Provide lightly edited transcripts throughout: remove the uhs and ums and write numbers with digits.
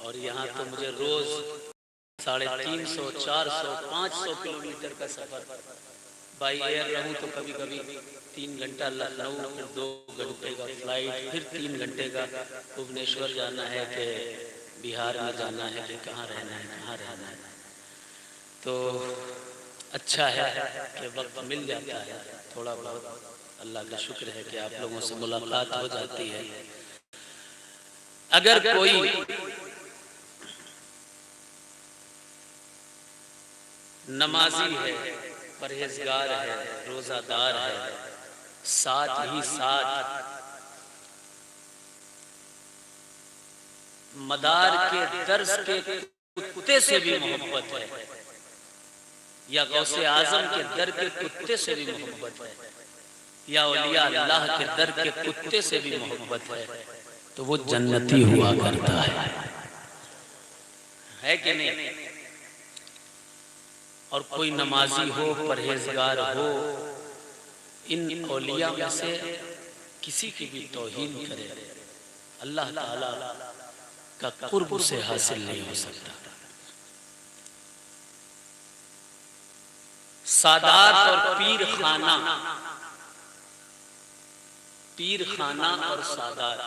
और यहाँ तो मुझे रोज 350, 400, 500 किलोमीटर का सफर बाई एयर रहूँ तो कभी कभी 3 घंटा लखनऊ, फिर 2 घंटे का फ्लाइट, फिर 3 घंटे का भुवनेश्वर जाना है कि बिहार में जाना है कि कहाँ रहना है। तो अच्छा है कि वक्त मिल जाता है थोड़ा बहुत। अल्लाह का शुक्र है कि आप लोगों से मुलाकात हो जाती है। अगर कोई नमाजी है, परहेजगार है, रोजादार है, साथ ही साथ मदार के दर्स के कुत्ते से भी मोहब्बत है, या गौसे आजम के दर के कुत्ते से भी मोहब्बत है, या औलिया अल्लाह के दर के कुत्ते से भी मोहब्बत है, तो वो जन्नती हुआ करता है कि नहीं? और कोई नमाजी हो, परहेजगार हो, इन औलिया में से किसी की भी तौहीन करे, अल्लाह ताला का कुर्ब से हासिल नहीं हो सकता। सादात और पीर खाना और सादात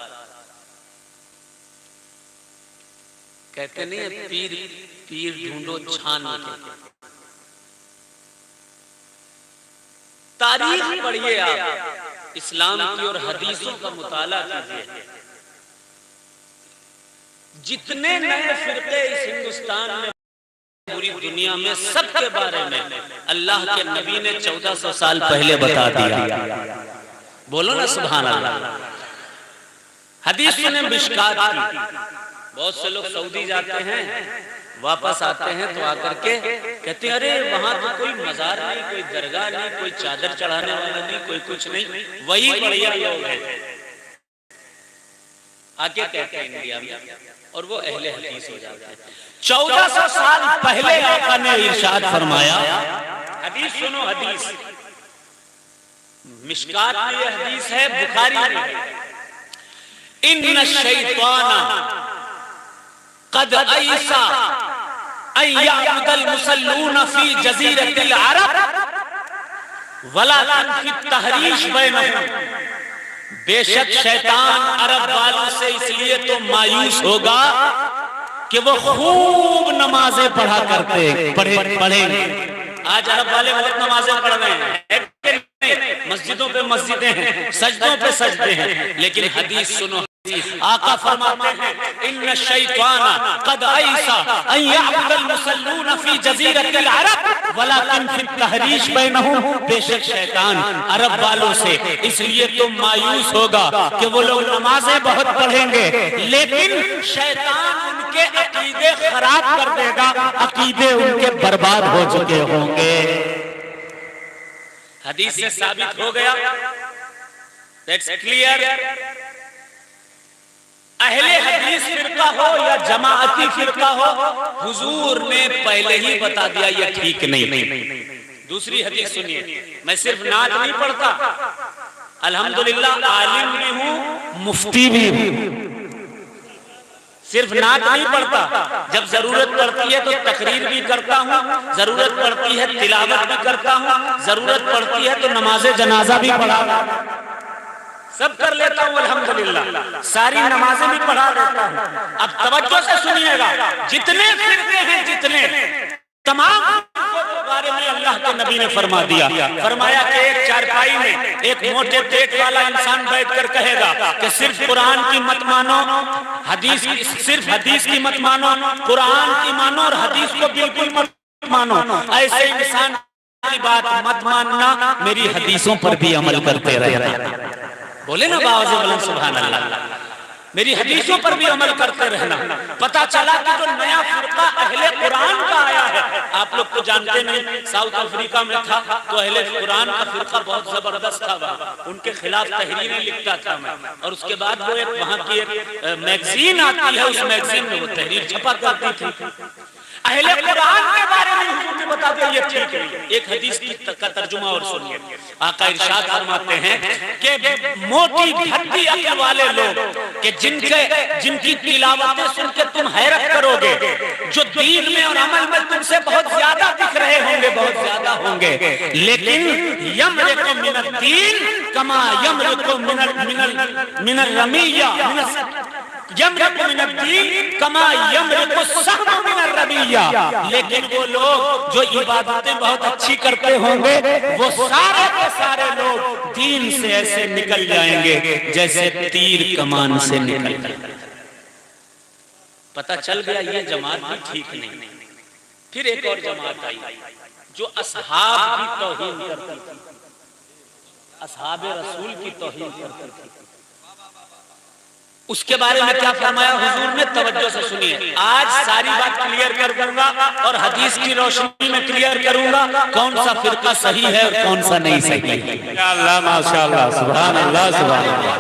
कहते नहीं है, पीर ढूंढो छान के। तारीख पढ़िए आप इस्लाम की और हदीसों का मुताला कीजिए। जितने नए फिरके इस हिंदुस्तान में, पूरी दुनिया में, सबके बारे में अल्लाह के नबी ने 1400 साल पहले बता दिया। बोलो ना सुभान अल्लाह। हदीस में मिशकात की, बहुत से लोग सऊदी जाते हैं, वापस आते हैं तो आकर के कहते हैं अरे वहां तो कोई मजार नहीं, कोई दरगाह नहीं, कोई चादर चढ़ाने वाला नहीं, कोई कुछ नहीं, वही बढ़िया लोग हैं। आके कहते हैं इंडिया में, और वो अहले हदीस हो जाते हैं। 1400 साल पहले आका ने इरशाद फरमाया, हदीस सुनो, हदीस मिशकात में ये हदीस है, बुखारी में, इन्ना शैताना कद ऐसा अय्याबुदल मुसल्लून फी जज़ीरतिल अरब वलाकिन फी तहरीश बैनहुम। बेशक शैतान अरब वालों से इसलिए तो मायूस होगा कि वो खूब नमाजें पढ़ा करते पढ़ेंगे। आज अरब वाले बहुत नमाजें पढ़ रहे हैं, मस्जिदों पे मस्जिदें हैं, सजदों पे सजदे हैं, लेकिन हदीस सुनो, आका फरमाते हैं इन्ना शैताना कद ऐसा अन यअबुदल मुसल्लून फी जज़ीरतिल अरब वलाकिन फी तहरीश बैनहुम। बेशक शैतान अरब वालों से इसलिए तो मायूस होगा कि वो लोग नमाजें बहुत पढ़ेंगे, लेकिन शैतान उनके अकीदे खराब कर देगा, अकीदे उनके बर्बाद हो चुके होंगे। हदीस से साबित हो गया, दैट्स क्लियर। अहले हदीस फिरका हो या जमाअती फिरका हो, हुजूर ने पहले ही बता दिया ये ठीक नहीं। दूसरी हदीस सुनिए, मैं सिर्फ नात नहीं पढ़ता, अल्हम्दुलिल्लाह आलिम भी हूँ, मुफ्ती भी हूँ। सिर्फ नात नहीं पढ़ता, जब जरूरत पड़ती है तो तकरीर भी करता हूँ, जरूरत पड़ती है तिलावत भी करता हूँ, जरूरत पड़ती है तो नमाज़े जनाजा भी पढ़ा, सब कर लेता हूँ अल्हम्दुलिल्लाह, सारी नमाजें भी पढ़ा लेता हूँ। अब तवज्जो से सुनिएगा, जितने फिरके हैं, जितने तमाम के बारे में अल्लाह के नबी ने फरमा दिया, फरमाया कि एक चारपाई में एक मोटे पेट वाला इंसान बैठकर कहेगा कि सिर्फ कुरान की मत मानो, हदीस, सिर्फ हदीस की मत मानो, कुरान की मानो और हदीस को बिल्कुल मत मानो। ऐसे इंसान की बात मत मानना, मेरी हदीसों पर भी अमल करते रहना। बोले ना बावजूद बुलंद सुभान अल्लाह, मेरी हदीसों पर भी अमल करते रहना। पता चला कि जो नया फिरका अहले कुरान का आया है, आप लोग तो जानते नहीं, साउथ अफ्रीका में था तो अहले कुरान का फिरका बहुत जबरदस्त था, उनके खिलाफ तहरीरें लिखता था मैं, और उसके बाद वो एक वहां की एक मैगजीन आती है, उस मैगजीन में वो तहरीर छपा करती थी। अहले कुरान के बारे में हुजूर ने बता दिया ये ठीक है। एक हदीस का तर्जुमा और सुनिए, आका इरशाद फरमाते हैं कि मोटी भद्दी अक्ल वाले लोग कि जिनकी तिलावतें सुन के तुम हैरत दीन में और अमल में तुमसे बहुत ज्यादा दिख रहे होंगे, बहुत ज्यादा होंगे, लेकिन यमरिकु मिनद दीन कमा यमरिकु मिनर रमिया, यमरिकु मिनद दीन कमा यमरिकु सहम मिनर रमिया। लेकिन वो लोग जो इबादतें बहुत अच्छी करते होंगे, वो सारे के सारे लोग दीन से ऐसे निकल जाएंगे जैसे तीर कमान से निकल जाएंगे। पता चल गया ये जमात भी ठीक नहीं। फिर एक और जमात आई जो असहाब की तौहीन करती थी, असहाब रसूल की तौहीन करती थी। उसके बारे में क्या फरमाया हुजूर ने, तवज्जो से सुनिए। आज सारी बात क्लियर कर दूंगा और हदीस की रोशनी में क्लियर करूंगा कौन सा फिरका सही है और कौन सा नहीं सही है। माशाअल्लाह माशाअल्लाह, सुभान अल्लाह सुभान अल्लाह।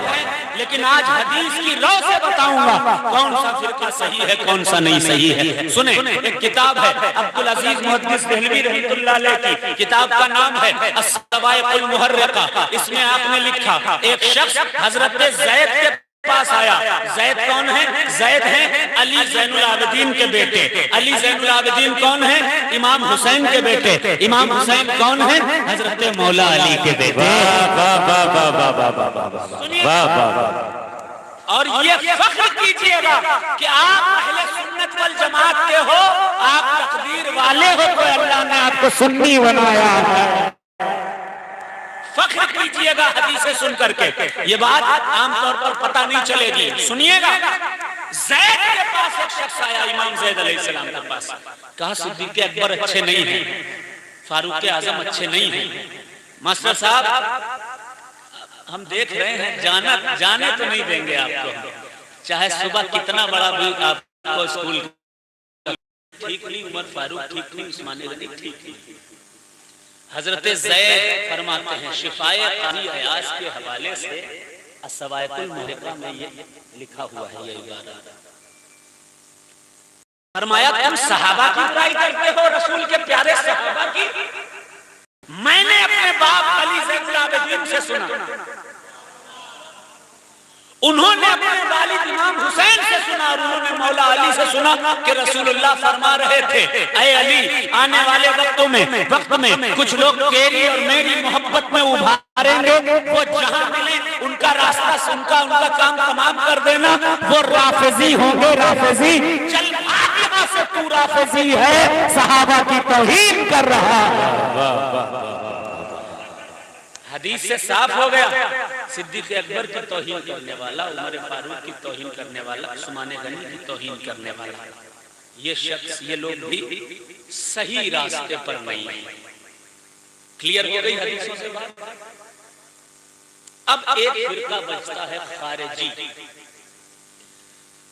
लेकिन आज हदीस की रो से बताऊंगा कौन सा फिरका सही है कौन सा नहीं सही है। सुने, एक किताब है अब्दुल अजीज मुहद्दिस देहलवी रहमतुल्लाह अलैह की, किताब का नाम है अस्सवाइकुल मुहर्रिका। इसमें आपने लिखा एक शख्स हजरत ज़ैद के पास आया। ज़ैद कौन है? ज़ैद है अली ज़ैनुल आबिदीन के बेटे। अली ज़ैनुल आबिदीन कौन है? इमाम हुसैन के बेटे। इमाम हुसैन कौन है? हजरत मौला अली के बेटे। और ये फख्र कीजिएगा कि आप अहले सुन्नत वल जमात के हो, आप तकदीर वाले हो, तो अल्लाह ने आपको सुन्नी बनाया है। फख्र कीजिएगा हदीसें सुन करके। ये बात आमतौर पर पता नहीं चलेगी, सुनिएगा। ज़ैद के पास एक शख्स आया, इमाम ज़ैद अलैहिस्सलाम के पास। कहा सिद्दीक़ अकबर अच्छे नहीं हैं, फारूक आज़म अच्छे नहीं हैं। मास्टर साहब हम देख रहे हैं, जाने तो नहीं देंगे आपको, चाहे सुबह कितना बड़ा भी आपको स्कूल ठीक नहीं, उमर फारूक ठीक नहीं, उस्मान गनी ठीक नहीं। हजरत ज़ैद फरमाते हैं शिफाए क़ाज़ी अयाज़ के हवाले से अस्सवाइकुल मुहर्रिका में ये लिखा हुआ है, ये इबारत। फरमाया तुम सहाबा की बुराई करते हो, रसूल के प्यारे सहाबा की। मैंने अपने बाप अली ज़ैनुल आबिदीन से सुना, उन्होंने अपने वालिद इमाम हुसैन से सुना, और उन्होंने मौला अली से सुना कि रसूलुल्लाह फरमा रहे थे, ऐ अली आने वाले वक्त में कुछ लोग तेरी और मेरी मोहब्बत में उभारेंगे, वो जहां मिले उनका रास्ता उनका काम तमाम कर देना। वो राफिजी होंगे, राफिजी। चल यहाँ से तू राफिजी है, सहाबा की तौहीन कर रहा है। हदीस से साफ हो गया, सिद्दीक़ अकबर की तौहीन करने वाला, उमर फारूक की तौहीन करने वाला, उस्मान गनी की तौहीन करने वाला, ये शख्स, ये लोग भी सही रास्ते पर नहीं है। क्लियर हो गई हदीसों से बात। अब एक फिरका बचता है खारिजी।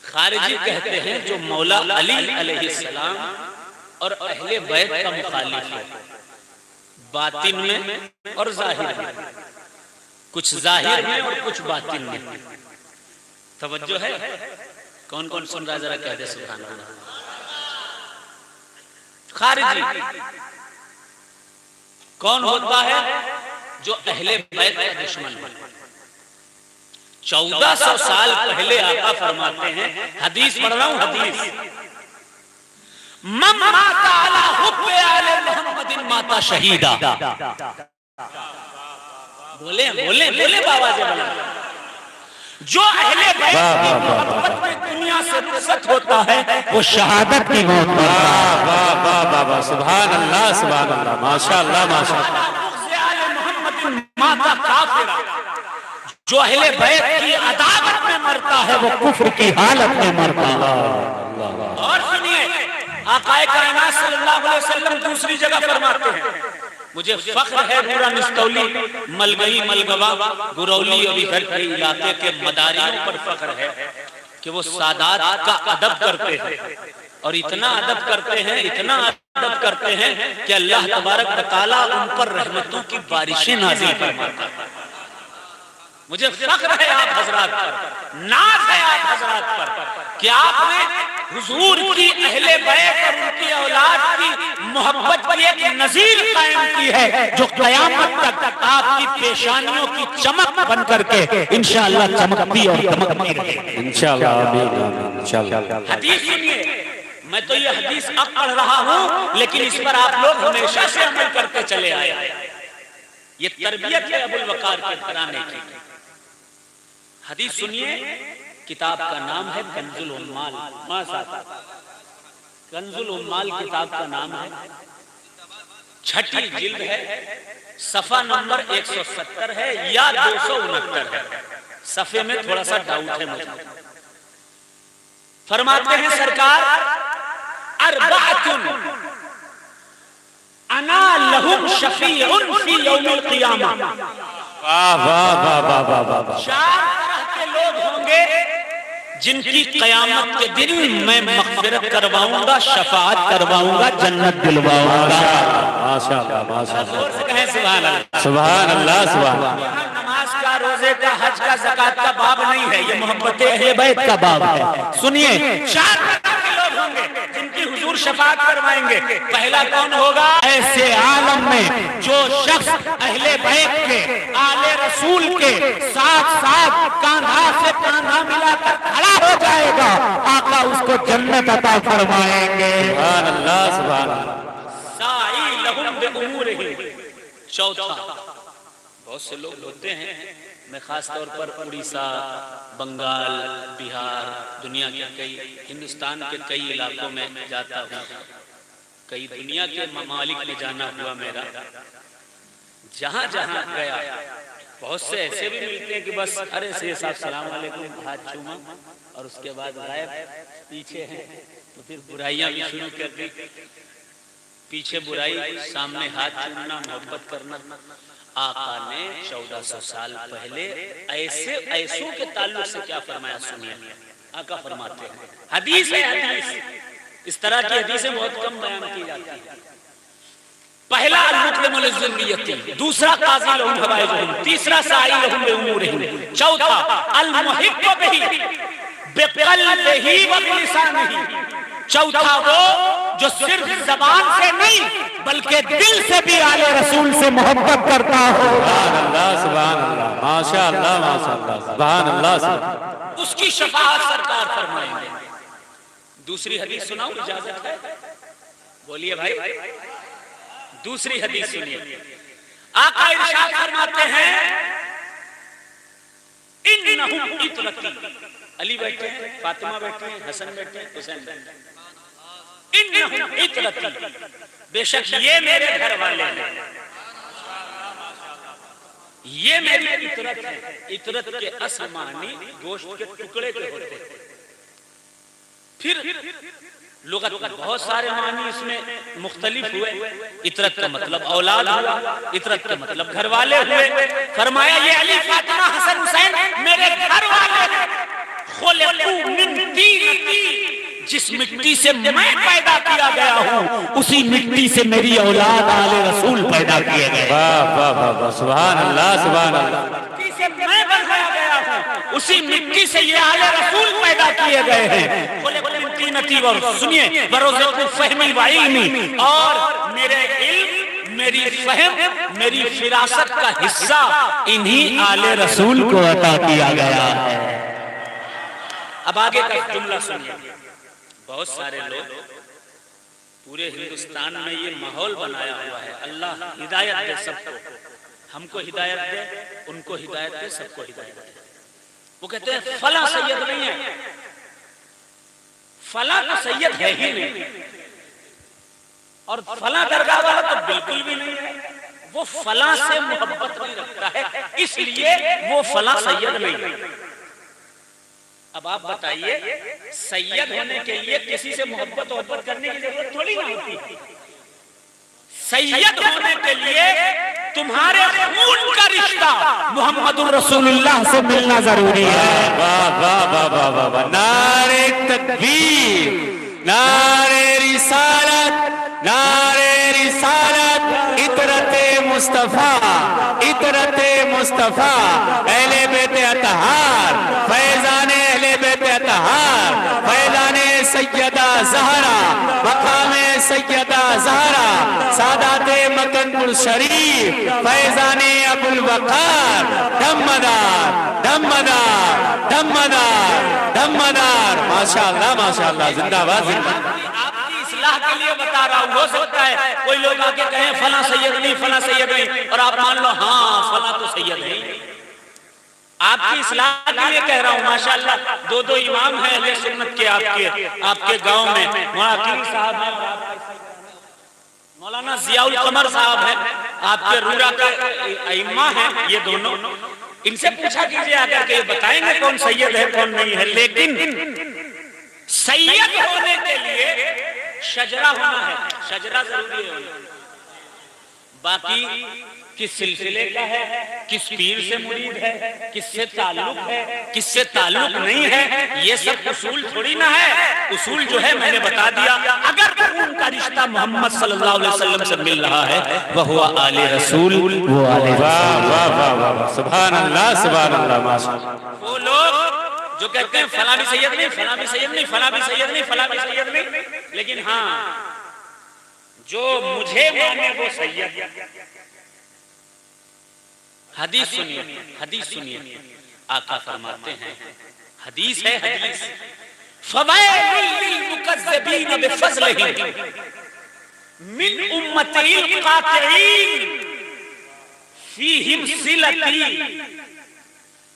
खारिजी कहते हैं जो मौला अली अलैहिस्सलाम और अहले बैत का मुखालिफ है, बातिन में और जाहिर में, कुछ जाहिर में और कुछ बातिन में। तवज्जो है? कौन कौन सुन रहा, जरा कह दे सुभान अल्लाह। खारिजी कौन होता है? जो अहले बैत का दुश्मन है। 1400 साल पहले आका फरमाते हैं, हदीस पढ़ रहा हूं, हदीस, माता अला हुब्बे आले मुहम्मदिन माता शहीदा। बोले बोले बोले बाबा जी, जो अहले बैत की मोहब्बत में दुनिया से रुखसत होता है वो शहादत की मौत मरता है। सुभान अल्लाह सुभान अल्लाह, माशाअल्लाह माशाअल्लाह। मुहम्मदिन माता काफिरा, जो अहले बैत की अदावत में मरता है वो कुफ्र की हालत में मरता है। और सुनिए, आकाए कायनात सल्लल्लाहु अलैहि वसल्लम दूसरी जगह फरमाते हैं, मुझे फख्र है पूरा निस्तौली, मलगई, मलगवा, गुरौली और इधर के इलाके के मदारियों पर फख्र है कि वो सादात का अदब करते हैं, और इतना अदब करते हैं, इतना अदब करते हैं कि अल्लाह तबारक व तआला उन पर रहमतों की बारिशें नाज़िल फरमाता है। मुझे फख्र है आप हजरात पर, नाज है आप हजरात पर कि आपने हुजूर की अहले बैत और उनकी औलाद की मोहब्बत की एक नजीर कायम की है, जो कयामत तक आपकी पेशानियों की चमक बन करके इंशाअल्लाह चमकती और दमकती रहेगी। इंशाअल्लाह आमीन इंशाअल्लाह। हदीस सुनिए, मैं तो ये हदीस अब पढ़ रहा हूं, लेकिन इस पर आप लोग हमेशा से अमल करते चले आए। ये तरबियत है अबुल वकार के घराने की। हदीस सुनिए, किताब का नाम है कंजुल उम्माल। कंजुल उम्माल किताब का नाम है, छठी जिल्द है, सफा नंबर 170 है या 269 है। सफे में थोड़ा सा डाउट है मुझे। फरमाते हैं सरकार, अरबाअतुन अना लहुम शफीउन फी यौमिल क़ियामा। वाह वाह वाह वाह वाह वाह। चार तरह के लोग होंगे जिनकी कयामत के दिन मैं मग़फ़िरत करवाऊंगा, शफाअत करवाऊंगा, जन्नत दिलवाऊंगा। माशाअल्लाह माशाअल्लाह। जोर से कहें सुभान अल्लाह। सुभान अल्लाह सुभान अल्लाह। यहाँ नमाज का, रोजे का, हज का, ज़कात का बाब नहीं है, ये मोहब्बत अहले बैत का बाब है। सुनिए, चार तरह के लोग होंगे जिनकी हुजूर शफाअत करवाएंगे। पहला कौन होगा? ऐसे आलम में जो शख्स अहले बैत के, आले रसूल के साथ साथ कांधा से कांधा मिलाकर खड़ा हो जाएगा, आका उसको जन्नत अता फरमाएंगे। सुभान अल्लाह सुभान अल्लाह। साई लहुम बिउमूरिहिम। चौथा, बहुत से लोग होते हैं, मैं खास तौर पर उड़ीसा, बंगाल, बिहार, दुनिया के कई, हिंदुस्तान के कई इलाकों में जाता हूँ, कई दुनिया के ममालिक में जाना हुआ मेरा। जहाँ जहाँ गया, बहुत से ऐसे भी मिलते हैं कि बस अरे से साहब सलाम वालेकुम, हाथ चूमा और उसके बाद गायब, पीछे हैं। तो फिर बुराइयां भी शुरू कर दी, पीछे बुराई, सामने हाथ चूमना, मोहब्बत करना। आका ने 1400 साल पहले ऐसे ऐसों के ताल्लुक से क्या फरमाया, सुनिए। आका फरमाते हैं, हदीस है, हदीस, इस तरह की हदीसें बहुत कम बयान की जाती हैं। पहला अल-मुक़लिमु लिज़ुर्रिय्यति, दूसरा काज़ी लहुम हवाइजुहुम, तीसरा साई लहुम बिउमूरिहिम, चौथा अल-मुहिब्बु बिही बिक़ल्बिही व बिलिसानिही, चौथा वो जो सिर्फ जबान से नहीं बल्कि दिल से भी आले रसूल से मोहब्बत करता हो। सुभान अल्लाह सुभान अल्लाह। माशाअल्लाह माशाअल्लाह। सुभान अल्लाह। उसकी शफाअत सरकार फरमाएंगे। दूसरी हदीस सुनाऊं, इजाजत है? बोलिए भाई। दूसरी हदीस सुनिए। आका इरशाद फरमाते हैं, इन्नहुम इतरती। अली बैठे हैं, फातिमा बैठे हैं, हसन बैठे हैं, हुसैन बैठे हैं। इन्नहुम इतरती, बेशक ये मेरे घर वाले हैं, ये मेरी इतरत है। इतरत के असल मानी गोश्त के टुकड़े के होते हैं। फिर लुगत बहुत सारे मानी इसमें मुख्तलिफ हुए। इतरत का मतलब औलाद हुआ, इतरत का मतलब घर वाले हुए। फरमाया ये अली, फातिमा, हसन, हुसैन मेरे घर वाले हैं। खुलिकू मिन तीन, जिस मिट्टी से मैं पैदा किया गया हूँ उसी मिट्टी से मेरी औलाद आले रसूल पैदा किए गए। वाह वाह वाह वाह। सुभान अल्लाह सुभान अल्लाह। मिट्टी से मैं बनाया गया हूँ, उसी मिट्टी से ये आले रसूल पैदा किए गए हैं। और सुनिए, बरोज़कुल फ़हमी व इल्मी, और मेरे इल्म, मेरी फहम, मेरी फिरासत का हिस्सा इन्हीं आले रसूल को अता किया गया है। अब आगे का जुमला सुनिए। बहुत सारे लोग पूरे हिंदुस्तान में ये माहौल बनाया हुआ है। अल्लाह हिदायत दे सबको, हमको हिदायत दे, उनको हिदायत दे, सबको हिदायत दे। वो कहते हैं फला सैयद नहीं है, फला तो सैयद है ही नहीं, और फला दरगाह वाला तो बिल्कुल भी नहीं है। वो फला से मोहब्बत नहीं रखता है, इसलिए वो फला सैयद नहीं है। अब आप बताइए, सैयद होने के लिए किसी से मोहब्बत करने की जरूरत थोड़ी ना होती। सैयद होने के लिए तुम्हारे खून का रिश्ता मोहम्मदुर रसूलुल्लाह से मिलना जरूरी है। वाह वाह वाह वाह वाह वाह। नारे तकबीर, नारे रिसालत, नारे रिसालत। इतरते मुस्तफा, इतरते मुस्तफा, अहले बेते अतहार, फैजाने अहले बेते अतहार, फैजाने सैयदा ज़हरा, मकामे सैयदा ज़हरा, सादाते मकनपुर शरीफ, फैजाने अबुल वकार, दमदार दमदार दमदार दमदार। माशाअल्लाह माशाअल्लाह, जिंदाबाद जिंदाबाद। इस्लाह के लिए बता रहा हूँ। हो सकता है कोई लोग आके कहें फला सैयद नहीं, फला सैयद नहीं, और आप मान लो हाँ फला तो सैयद है। आपकी इस्लाह के लिए कह रहा हूँ। माशाअल्लाह दो इमाम हैं अहले सुन्नत के आपके गांव में, मौलाना साहब हैं, मौलाना जियाउल कमर साहब हैं, आपके रूरा के इमाम हैं ये दोनों। इनसे पूछा कीजिए आकर के, बताएंगे कौन सैयद है कौन नहीं है। लेकिन सैयद होने के लिए शजरा होना है, शजरा जरूरी है। बाकी किस सिलसिले का है, किस पीर से मुरीद है, किससे ताल्लुक है, किससे ताल्लुक नहीं है, ये सब उसूल थोड़ी ना है। उसूल जो है मैंने बता दिया। अगर उनका रिश्ता मोहम्मद सल्लल्लाहु अलैहि वसल्लम से मिल रहा है वह हुआ आले रसूल, वो आले। वाह वाह वाह वाह, सुभान अल्लाह सुभान अल्लाह, माशाअल्लाह। वो लोग जो कहते हैं फला भी सैयद नहीं, फला भी सैयद नहीं, फला भी सैयद नहीं, फला भी सैयद नहीं, लेकिन हाँ जो मुझे माने वो सैयद। हदीस सुनिए, हदीस सुनिए। आका फरमाते हैं, हदीस है हदीस, फवैलुल लिलमुकज़्ज़बीन बिफ़ज़लिही मिन उम्मतिल क़ातिईन फ़ीहिम सिलती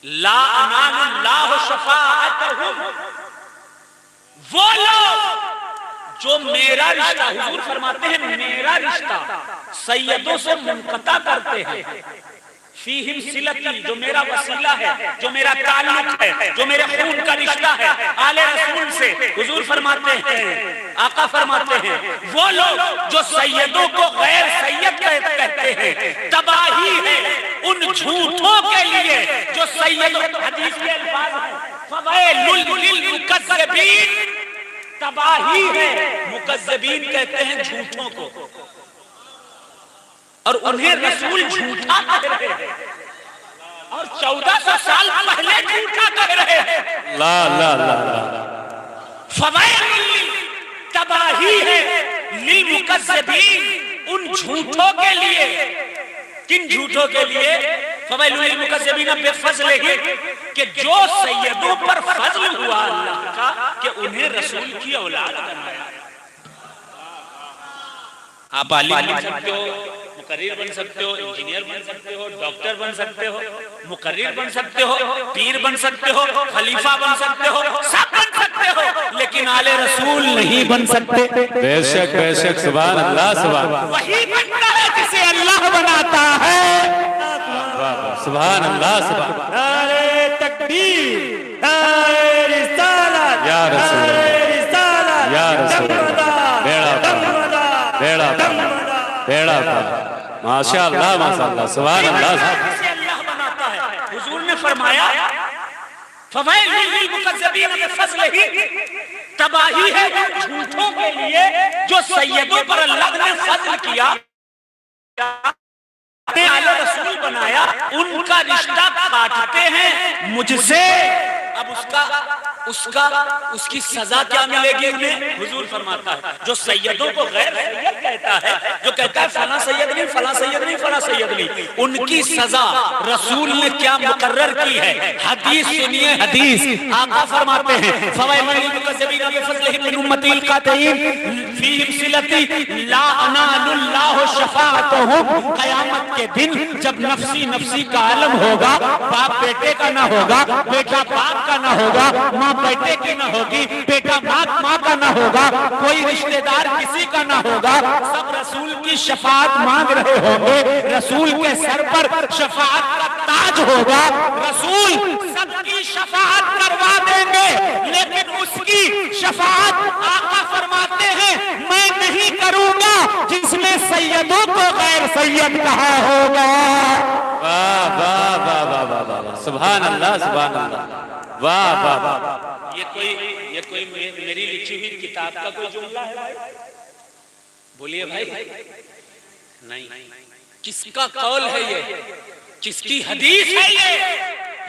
ला अनालुल्लाहु शफ़ाअतहुम। वो लोग जो मेरा रिश्ता, हुजूर फरमाते हैं मेरा रिश्ता सैयदों से मुनक़ता करते हैं। फीहिम सिलती, जो मेरा वसीला है, जो मेरा ताल्लुक है, जो मेरे खून का रिश्ता है आले रसूल से। हुजूर फरमाते हैं, आका फरमाते हैं, वो लोग जो सैयदों को गैर सैयद कहते हैं तबाही है उन झूठों के लिए जो सैयदों, हदीस के अल्फाज हैं, फवैलुल लिलमुकज़्ज़बीन, तबाही है। मुकज़्ज़बीन कहते हैं झूठों को, और उन्हें रसूल झूठा कह रहे हैं, और 1400 साल पहले झूठा कह रहे हैं। ला ला ला ला, फवैलुल, तबाही है लिलमुकज़्ज़बीन, उन झूठों के लिए। किन झूठों के लिए? फवैलुल लिलमुकज़्ज़बीन बिफ़ज़लिही, कि जो सैयदों पर फजल हुआ अल्लाह का कि उन्हें रसूल की औलाद बनाया। आप आलिम बन सकते हो, मुकर्रिर बन सकते हो, इंजीनियर बन सकते हो, डॉक्टर बन सकते हो, मुकर्रिर बन सकते हो, पीर बन सकते हो, खलीफा बन सकते हो, सब बन सकते हो, लेकिन आले रसूल नहीं बन सकते। बेशक बेशक, सुभान अल्लाह सुभान। वही बनता है जिसे अल्लाह बनाता है। सुभान अल्लाह सुभान। नारे तकबीर, नारे रिसालत, या रसूल, नारे रिसालत, या रसूल, बेड़ा दमदा, बेड़ा बेड़ा माशाअल्लाह माशाअल्लाह, सुभान अल्लाह। जिसे अल्लाह बनाता है। हुजूर ने फरमाया फवैलुल लिलमुकज़्ज़बीन बिफ़ज़लिही, तबाही है उन झूठों के लिए जो सैयदों पर अल्लाह ने फजल किया, आले रसूल बनाया, उनका रिश्ता काटते हैं मुझसे। अब उसकी सजा क्या मिलेगी उन्हें? हुजूर फरमाता है जो सैयदों को गैर सैयद कहता है, जो कहता है फला सैयद नहीं, फला सैयद नहीं, फला सैयद नहीं, उनकी सजा रसूल ने क्या मुकर्रर की है। हदीस सुनिए, हदीस। आका फरमाते हैं फवैलुल लिलमुकज़्ज़बीन बिफ़ज़लिही मिन उम्मतिल क़ातिईन फ़ीहिम सिलती ला अनालुल्लाहु शफ़ाअतहुम। क़यामत के दिन जब नफ्सी नफ्सी का आलम होगा, बाप बेटे का ना होगा, बेटा बाप का ना होगा, माँ बेटे की ना होगी, बेटा माँ का ना होगा, कोई रिश्तेदार किसी का ना होगा, सब रसूल की शफाअत मांग रहे होंगे। रसूल के सर पर शफाअत का ताज होगा, रसूल सबकी शफाअत करवा देंगे, लेकिन उसकी शफाअत आका फरमाते हैं मैं नहीं करूंगा जिसने सैयदों को गैर सैयद कहा होगा। वाह वाह वाह वाह वाह वाह, सुभान अल्लाह सुभान अल्लाह, वाह वाह वाह। ये कोई मेरी लिखी हुई किताब का कोई जुमला है भाई? बोलिए भाई। नहीं, किसका कौल है ये? किसकी हदीस है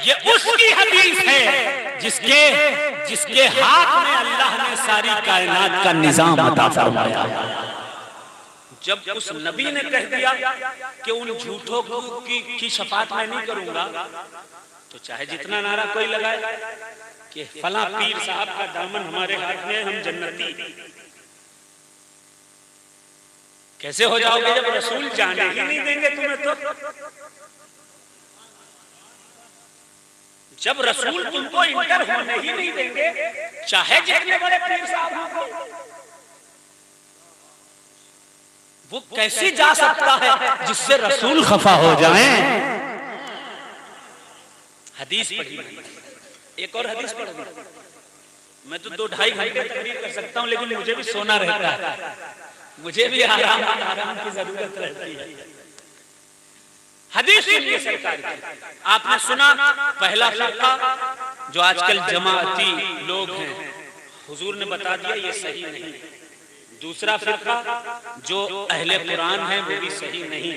ये उसकी हदीस है जिसके हाथ में अल्लाह ने सारी कायनात का निजाम अता फरमाया। जब उस नबी ने कह दिया कि उन झूठों की शफाअत मैं नहीं करूंगा, तो चाहे जितना नारा कोई लगाए कि फला पीर साहब का दामन हमारे हाथ में, हम जन्नती, कैसे हो जाओगे जब रसूल जाने ही नहीं देंगे तुम्हें? तो जब रसूल तुमको इंटर होने ही नहीं देंगे, चाहे जितने बड़े पीर साहब हो, वो कैसे जा सकता है जिससे रसूल खफा हो जाए? हदीस पढ़ी, एक और हदीस पढ़। मैं तो 2-2.5 घंटे तकरीर कर सकता हूं, लेकिन मुझे भी सोना रहता है, मुझे भी आराम की जरूरत रहती है। हदीस सुनिए सरकार की। आपने सुना पहला फिरका जो आजकल जमाअती लोग हैं, हुजूर ने बता दिया ये सही नहीं। दूसरा फिरका जो अहले कुरान है वो भी सही नहीं।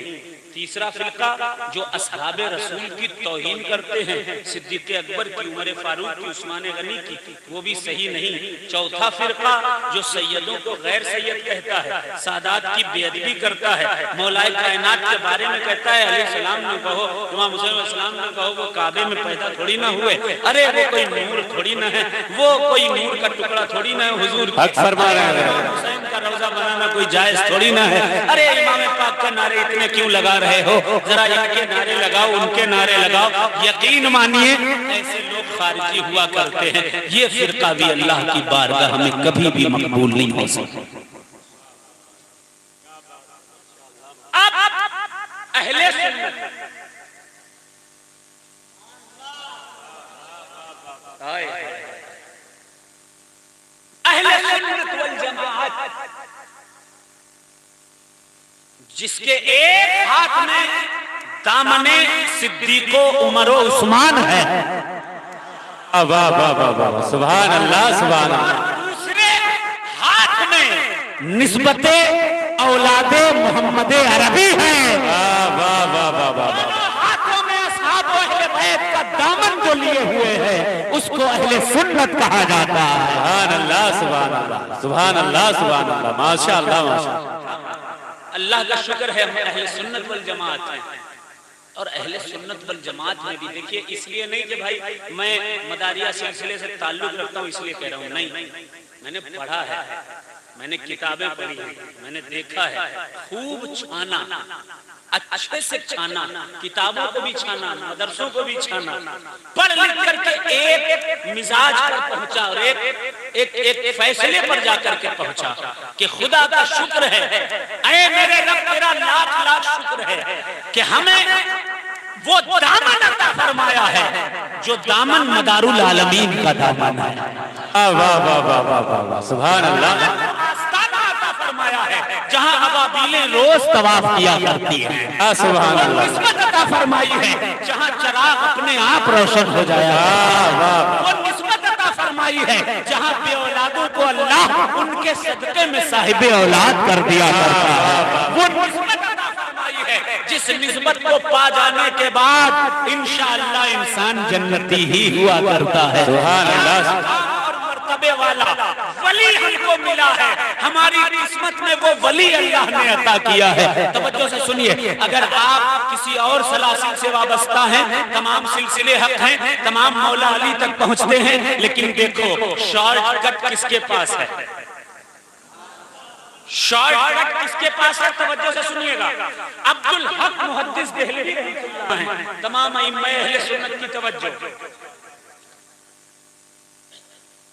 तीसरा फिरका जो असहाबे रसूल की तौहीन करते हैं, सिद्दीक़ अकबर की, उमर फारूक की, उस्मान गनी की, वो भी सही नहीं। चौथा फिरका जो सैयदों को गैर सैयद कहता है, सादात की बेअदबी करता है, मौलाए कायनात के बारे में कहता है अलैहिस्सलाम ने कहो, इमाम हुसैन अलैहिस्सलाम ने कहो वो काबे में पैदा थोड़ी ना हुए, अरे वो कोई नूर थोड़ी ना है, वो कोई नूर का टुकड़ा थोड़ी ना है, हुजूर फरमा रहे हैं हुसैन का रौजा बनाना कोई जायज थोड़ी ना है। अरे इमाम पाक के नारे इतने क्यों लगा रहे हो? जरा इनके नारे लगाओ, उनके नारे लगाओ। यकीन मानिए ऐसे लोग खारिजी हुआ करते हैं। ये फिरका भी अल्लाह की बारगाह में कभी भी मकबूल नहीं हो सकता। अब अहले सुन्नत, अहले सुन्नत वल जमाअत जिसके एक हाथ में दामने सिद्दीको उमर उस्मान है, वाह वाह वाह वाह, सुभान अल्लाह सुभान अल्लाह, दूसरे हाथ में निस्बते औलादे मोहम्मद अरबी है, वाह वाह वाह वाह वाह, हाथों में असहाब अहले बैत का दामन जो लिए हुए हैं उसको अहले सुन्नत कहा जाता है। सुभान अल्लाह सुभान अल्लाह, सुभान अल्लाह सुभान अल्लाह, माशा अल्लाह माशा अल्लाह। अल्लाह का शुक्र है हम अहले सुन्नत वल जमात हैं। और अहले सुन्नत वल जमात में भी देखिए, इसलिए नहीं कि भाई मैं मदारिया सिलसिले से ताल्लुक रखता हूँ इसलिए कह रहा हूँ, नहीं, मैंने पढ़ा है, मैंने किताबें पढ़ी हैं, मैंने देखा है, खूब छाना, अच्छे से छाना, किताबों को भी छाना, मदरसों को भी छाना, पढ़ लिख करके एक मिजाज पर पहुंचा और एक फैसले पर जाकर के पहुंचा कि खुदा का शुक्र है, ऐ मेरे रब तेरा लाख लाख शुक्र है कि हमें वो दामन अता फरमाया है जो दामन मदारुल आलमीन का दामन है। वाह वाह वाह वाह वाह वाह, सुभान अल्लाह। आस्ताना अता फरमाया है जहां अबाबीलें रोज तवाफ किया करती हैं। सुभान अल्लाह। निस्बत अता फरमाई है जहां चराग अपने आप रोशन हो जाया। वाह वाह, वो निस्बत अता फरमाई है जहां बे औलादों को अल्लाह उनके सदके में साहिबे औलाद कर दिया करता है। वो निस्बत अता फरमाई है जिस निस्बत को पा जाने के बाद इंशाअल्लाह इंसान जन्नती ही हुआ करता है। सुभान अल्लाह। और मर्तबे वाला वली हमको मिला है, हमारी किस्मत में वो वली अल्लाह ने अता किया है। तवज्जो से सुनिए, अगर आप किसी और सलासिल से वाबस्ता हैं, तमाम सिलसिले हक हैं, तमाम मौला अली तक पहुंचते हैं, लेकिन देखो शॉर्टकट किसके पास है? शॉर्टकट किसके पास है? तवज्जो से सुनिएगा। अब्दुल हक मुहद्दिस देहलवी रहमतुल्लाह हैं, तमाम इमाम अहले सुन्नत की तवज्जो।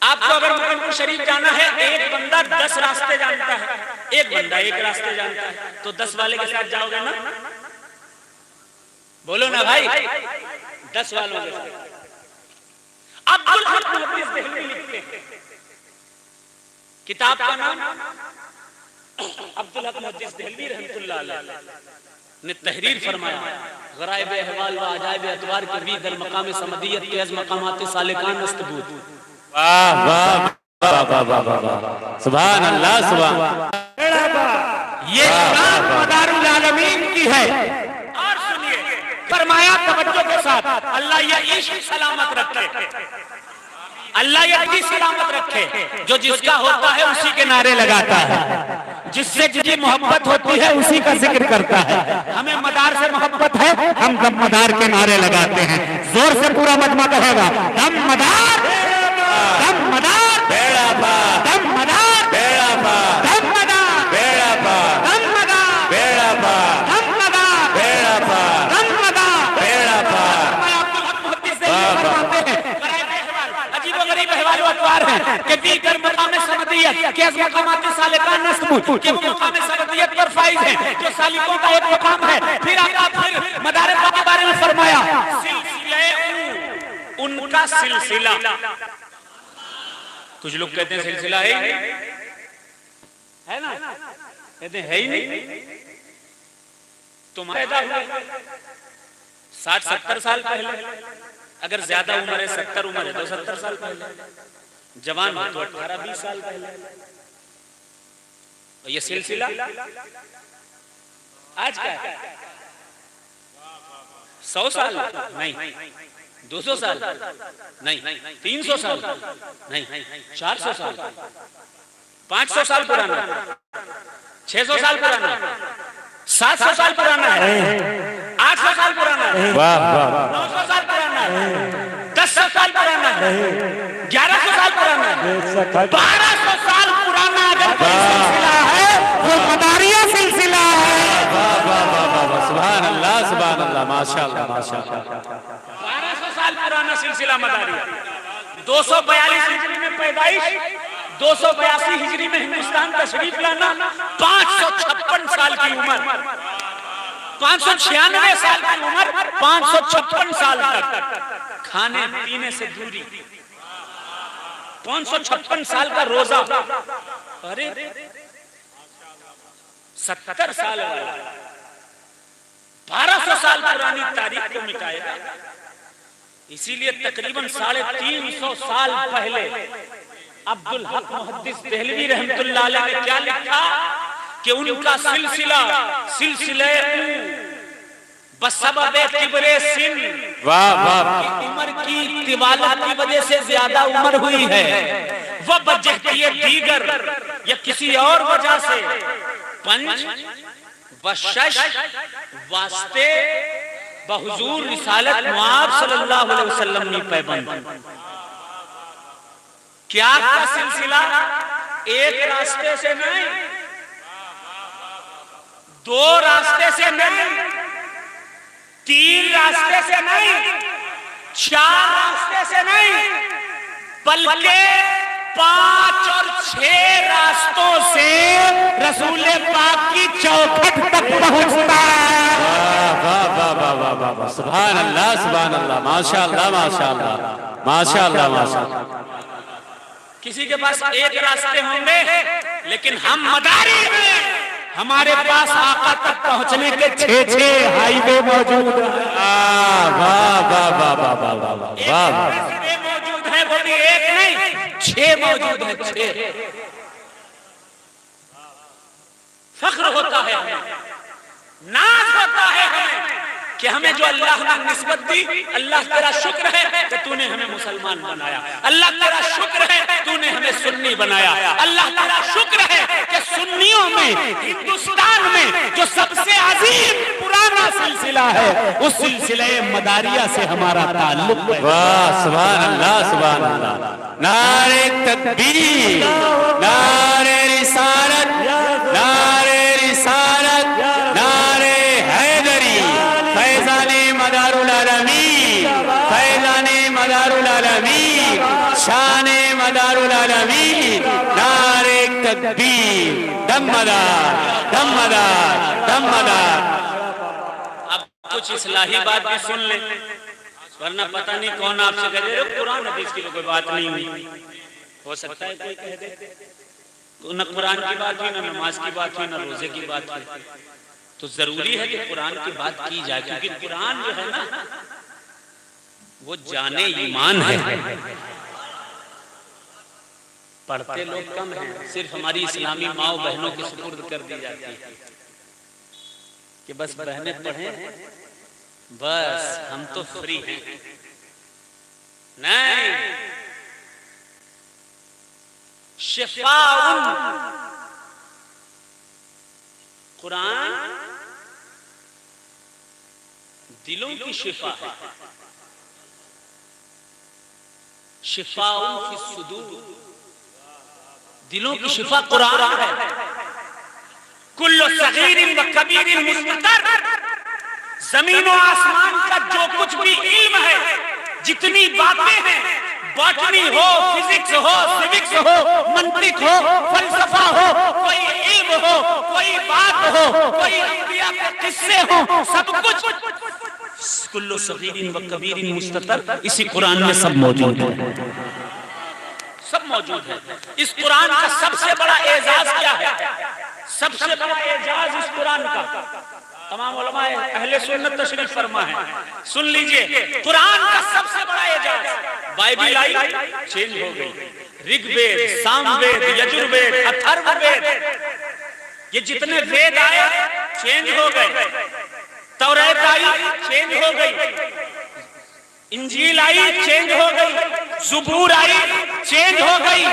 आपको अगर मुकद्दम शरीफ जाना है, एक बंदा 10 रास्ते जानता है, एक बंदा एक रास्ते जानता है, तो 10 वाले के साथ जाओगे ना? बोलो ना भाई, 10 वालों के साथ। अब्दुल हक मुहद्दिस देहलवी लिखते हैं, किताब का नाम अब्दुल हक मुहद्दिस देहलवी रहमतुल्लाह अलैह ने तहरीर फरमाया, गराइब अहवाल व अजाइब अतवार के भी दर मकाम समदियत के अज़ मकामात सालिकान अस्तबूत। वाह वाह वाह वाह वाह वाह, सुभान अल्लाह सुभान। ये शान मदारुल आलमीन की है। और सुनिए, फरमाया तवज्जो के साथ, अल्लाह ये इश्क सलामत रखे, अल्लाह ये इश्क सलामत रखे, जो जिसका होता है उसी के नारे लगाता है, जिससे जिसकी मोहब्बत होती है उसी का जिक्र करता है। हमें मदार से मोहब्बत है, हम दम मदार के नारे लगाते हैं। जोर से पूरा मजमा कहेगा, दम मदार, दम मदार, बेड़ा पार, दम मदार, बेड़ा पार, दम मदार, बेड़ा पार, दम मदार, हैं कि दीगर मकाम समदियत के मकामात सालिका नस्ब के मकाम समदियत पर फाइज हैं जो सालिकों का एक मकाम है। फिर मदारिस के बारे में फरमाया सिलसिला उनका सिलसिला। कुछ लोग कहते हैं सिलसिला है ना, कहते हैं है ही नहीं। तुम्हारे 60-70 साल पहले, अगर ज्यादा उम्र है 70 उम्र है तो 70 साल पहले, जवान हो तो 18-20 साल पहले। और ये सिलसिला आज का है 100 साल नहीं, 200 साल नहीं, 300 साल नहीं, 400 साल, 500 साल पुराना, 600 साल पुराना, 700 साल पुराना है, 800 साल पुराना है, 900 साल पुराना है, 1000 साल पुराना है, 1100 साल पुराना है, 1200 साल पुराना अगर कोई सिलसिला है वो मदारिया सिलसिला है। सुभान अल्लाह, माशाअल्लाह माशाअल्लाह। 1200 साल पुराना सिलसिला मदारिया। 242 हिजरी में पैदाइश, 282 हिजरी में हिंदुस्तान तशरीफ लाना, 556 साल की उम्र, 596 साल की उम्र, 556 साल तक खाने पीने से दूरी, 556 साल का रोजा। अरे 70 साल वाला 1200 साल पुरानी तारीख को मिटाएगा। इसीलिए तकरीबन 350 साल पहले अब्दुल हक मुहद्दिस देहलवी रहमतुल्लाह अलैह ने क्या लिखा कि उनका सिलसिला सिलसिले बसबबे किबरे सिन, उम्र की तिवालत की वजह से ज्यादा उम्र हुई है, वह बजहती दीगर या किसी और वजह से पंच वशश वास्ते बहुजूर रिसालत मुआब सल्लल्लाहु अलैहि वसल्लम ने पैबंद। क्या का सिलसिला? एक रास्ते से नहीं, 2 रास्ते से नहीं, 3 रास्ते से नहीं, 4 रास्ते से नहीं, बल्कि 5 और 6 रास्तों से रसूल पाक की चौखट तक पहुंचता है। सुभान अल्लाह, माशाअल्लाह माशाअल्लाह माशाअल्लाह माशाअल्लाह। किसी के पास एक रास्ते होंगे, लेकिन हम मदारी में हमारे पास आका तक पहुंचने के 6 हाईवे मौजूद मौजूद है। वो भी एक नहीं, 6 मौजूद है, 6। फख्र होता है हमें, नाज होता है हमें कि हमें जो अल्लाह ने निस्बत दी। अल्लाह तेरा शुक्र है कि तूने हमें मुसलमान बनाया, अल्लाह तेरा शुक्र है तूने हमें सुन्नी बनाया, अल्लाह तेरा शुक्र है कि सुन्नियों में हिंदुस्तान में जो सबसे अजीम पुराना सिलसिला है उस सिलसिले मदारिया से हमारा ताल्लुक है। वाह सुभान अल्लाह। नारे तकबीर, नारे रिसालत, नारे रिसालत, नारे हैदरी, फैज़ाने मदारुल आलमीन, फैज़ाने मदारुल आलमीन, शाने मदारुल आलमीन, नारे तकबीर, दमदार दमदार दमदार। अब कुछ इस्लाही बात भी सुन ले, वरना पता नहीं कौन आपसे कह दे कुरान हदीस की कोई बात नहीं हुई। हो सकता है कोई कह दे तो न कुरान की बात हुई, न नमाज की बात हुई, न रोजे की बात हुई। तो जरूरी है कि कुरान की बात की जाए, क्योंकि कुरान जो है ना वो जाने ईमान है। पढ़ते लोग कम हैं, सिर्फ हमारी इस्लामी माओ बहनों के सुपुर्द कर दी जाती है कि बस बहनें पढ़ें, बस हम तो फ्री हैं। नहीं, शिफाउन, कुरान दिलों की शिफा है। शिफाउन फी सुदूर, दिलों की शिफा कुरान है। कुल्लु सगीरिन व कबीरिन मुस्ततर, जमीन और आसमान का जो कुछ भी इल्म है, जितनी बातें हैं, बॉटनी हो, फिजिक्स हो, सिविक्स हो, मंतिक हो, फलसफा हो, कोई इल्म हो, कोई बात हो, कोई अंबिया के किस्से हो, सब कुछ कुल्लु सगीरिन व कबीरिन मुस्ततर इसी कुरान में सब मौजूद है, सब मौजूद है। इस कुरान का सबसे बड़ा एजाज क्या है? सबसे बड़ा एजाज इस कुरान का, तमाम उलमा अहले सुन्नत तशरीफ फरमा है, सुन लीजिए। कुरान का सबसे बड़ा एजाज, बाइबल आई चेंज हो गई, ऋग्वेद, सामवेद, यजुर्वेद, अथर्ववेद, ये जितने वेद आए चेंज हो गए, तौरात आई चेंज हो गई, इंजील आई चेंज हो गई, ज़ुबूर आई चेंज हो गई।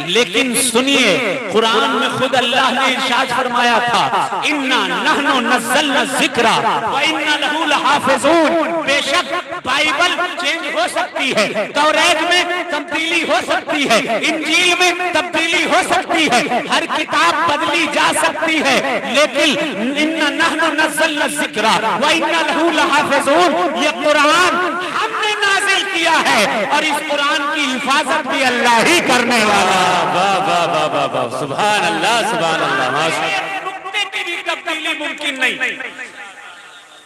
लेकिन सुनिए, कुरान में खुद अल्लाह ने इरशाद फरमाया था, इन्ना नहनु नज़्ज़लना ज़िक्रा व इन्ना लहू लहाफ़िज़ून। बेशक बाइबल चेंज हो सकती है, तौरात में तब्दीली हो सकती है, इंजील में तब्दीली हो सकती है, हर किताब बदली जा सकती है, लेकिन इन्ना नहनु नज़्ज़लना ज़िक्रा व इन्ना लहू लहाफ़िज़ून, ये कुरान हमने नाज़िल किया है और इस कुरान की हिफाजत भी अल्लाह ही करने वाला। वाह वाह वाह वाह वाह, सुभान अल्लाह सुभान अल्लाह, माशाअल्लाह। नुक्ते की भी तब्दीली मुमकिन नहीं,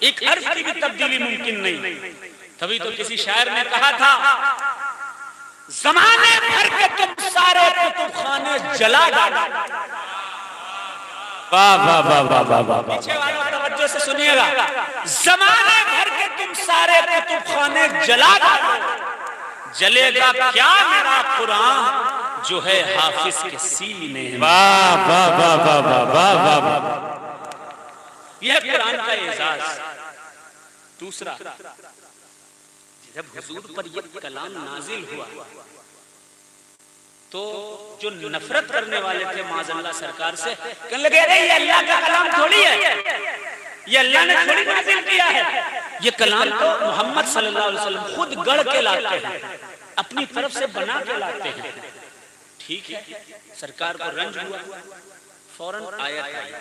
एक हर्फ की भी तब्दीली मुमकिन नहीं। तभी तो किसी शायर ने कहा था, ज़माने भर के तुम सारे कुतुबखाने जला डालो। वाह वाह वाह वाह वाह वाह, पीछे वालों तवज्जो से सुनिएगा, ज़माने भर के तुम सारे कुतुबखाने जला डालो, जलेगा क्या मेरा कुरान जो है हाफिज के सीने में। वाह वाह वाह वाह वाह वाह वाह, यह कुरान का एजाज। दूसरा, जब हुजूर पर यह कलाम नाजिल हुआ तो जो नफरत करने वाले थे माज़अल्लाह सरकार से, कहने लगे अरे ये अल्लाह का कलाम थोड़ी है, ये अल्लाह ने थोड़ी नाजिल किया है, ये कलाम तो मोहम्मद सल्लल्लाहु अलैहि वसल्लम खुद गढ़ के लाते हैं, अपनी तरफ से बना के लाते हैं। ठीक है, सरकार को रंज हुआ, फौरन आयत आई,